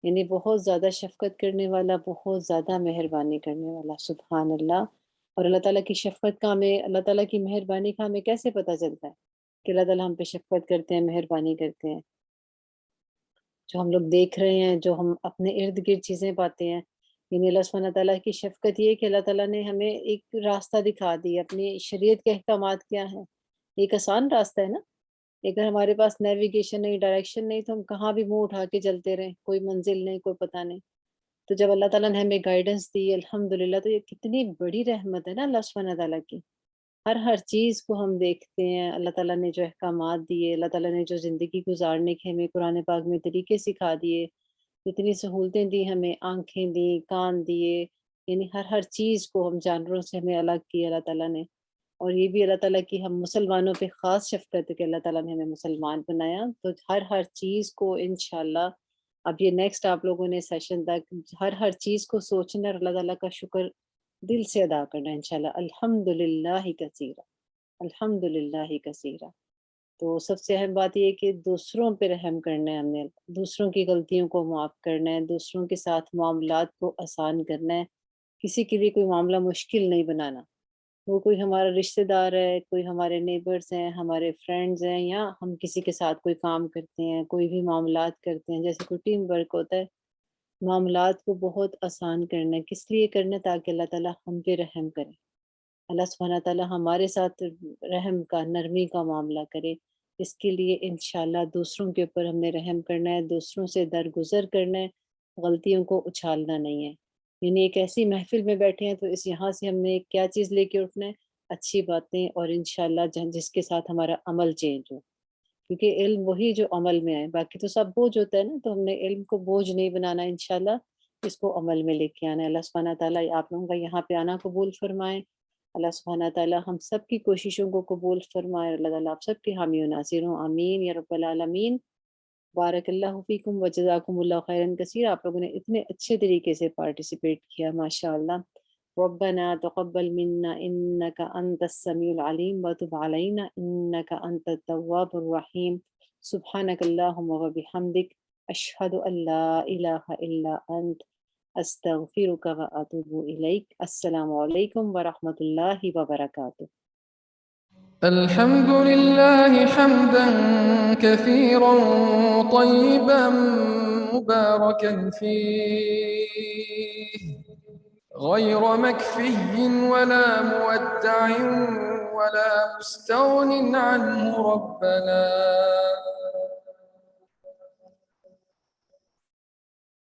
یعنی بہت زیادہ شفقت کرنے والا، بہت زیادہ مہربانی کرنے والا، سبحان اللہ۔ اور اللہ تعالیٰ کی شفقت کا ہمیں، اللہ تعالیٰ کی مہربانی کا ہمیں کیسے پتہ چلتا ہے کہ اللہ تعالیٰ ہم پہ شفقت کرتے ہیں، مہربانی کرتے ہیں؟ جو ہم لوگ دیکھ رہے ہیں، جو ہم اپنے ارد گرد چیزیں پاتے ہیں، یعنی اللہ سبحانہ تعالیٰ کی شفقت یہ ہے کہ اللہ تعالیٰ نے ہمیں ایک راستہ دکھا دیا، اپنی شریعت کے احکامات کیا ہیں، ایک آسان راستہ ہے نا۔ اگر ہمارے پاس نیویگیشن نہیں، ڈائریکشن نہیں، تو ہم کہاں بھی منہ اٹھا کے چلتے رہیں، کوئی منزل نہیں، کوئی پتہ نہیں۔ تو جب اللہ تعالیٰ نے ہمیں گائیڈنس دی الحمدللہ، تو یہ کتنی بڑی رحمت ہے نا اللہ سبحانہ تعالیٰ کی۔ ہر چیز کو ہم دیکھتے ہیں، اللہ تعالیٰ نے جو احکامات دیے، اللہ تعالیٰ نے جو زندگی گزارنے کے ہمیں قرآن پاک میں طریقے سکھا دیے، اتنی سہولتیں دی ہمیں، آنکھیں دی، کان دیے، یعنی ہر چیز کو ہم جانوروں سے ہمیں الگ کیا اللہ تعالیٰ نے۔ اور یہ بھی اللہ تعالیٰ کی ہم مسلمانوں پہ خاص شفقت ہے کہ اللہ تعالیٰ نے ہمیں مسلمان بنایا، تو ہر چیز کو انشاءاللہ اب یہ نیکسٹ آپ لوگوں نے سیشن تک ہر چیز کو سوچنا اور اللہ تعالیٰ کا شکر دل سے ادا کرنا انشاءاللہ، الحمدللہ کثیرہ، الحمدللہ کثیرہ۔ تو سب سے اہم بات یہ ہے کہ دوسروں پہ رحم کرنا ہے، ہم نے دوسروں کی غلطیوں کو معاف کرنا ہے، دوسروں کے ساتھ معاملات کو آسان کرنا ہے، کسی کے لیے کوئی معاملہ مشکل نہیں بنانا، وہ کوئی ہمارا رشتہ دار ہے، کوئی ہمارے نیبرز ہیں، ہمارے فرینڈز ہیں، یا ہم کسی کے ساتھ کوئی کام کرتے ہیں، کوئی بھی معاملات کرتے ہیں، جیسے کوئی ٹیم ورک ہوتا ہے، معاملات کو بہت آسان کرنا ہے۔ کس لیے کرنا ہے؟ تاکہ اللہ تعالیٰ ہم پہ رحم کرے، اللہ سبحانہ تعالیٰ ہمارے ساتھ رحم کا، نرمی کا معاملہ کرے۔ اس کے لیے انشاءاللہ دوسروں کے اوپر ہم نے رحم کرنا ہے، دوسروں سے درگزر کرنا ہے، غلطیوں کو اچھالنا نہیں ہے۔ یعنی ایک ایسی محفل میں بیٹھے ہیں تو اس یہاں سے ہم نے کیا چیز لے کے اٹھنا ہے؟ اچھی باتیں، اور انشاءاللہ جس کے ساتھ ہمارا عمل چینج ہو، کیونکہ علم وہی جو عمل میں آئے، باقی تو سب بوجھ ہوتا ہے نا، تو ہم نے علم کو بوجھ نہیں بنانا، انشاءاللہ اس کو عمل میں لے کے آنا ہے۔ اللہ سبحانہ تعالیٰ آپ لوگوں کا یہاں پہ آنا قبول فرمائے، اللہ سبحانہ تعالیٰ ہم سب کی کوششوں کو قبول فرمائے، اللہ تعالیٰ آپ سب کے حامی و ناصر ہوں، آمین یا رب العالمین۔ بارک اللہ فیکم و جزاکم اللہ خیرا کثیر، آپ لوگوں نے اتنے اچھے طریقے سے پارٹیسپیٹ کیا، ماشاءاللہ۔ ربنا تقبل منا انك انت السميع العليم وتب علينا انك انت التواب الرحيم، سبحانك اللهم وبحمدك اشهد ان لا اله الا انت استغفرك واتوب اليك۔ السلام علیکم ورحمۃ اللہ وبرکاتہ۔ الحمد لله حمدا كثيرا طيبا مباركا فيه، غير مكفي ولا مودع ولا مستغن عنه ربنا،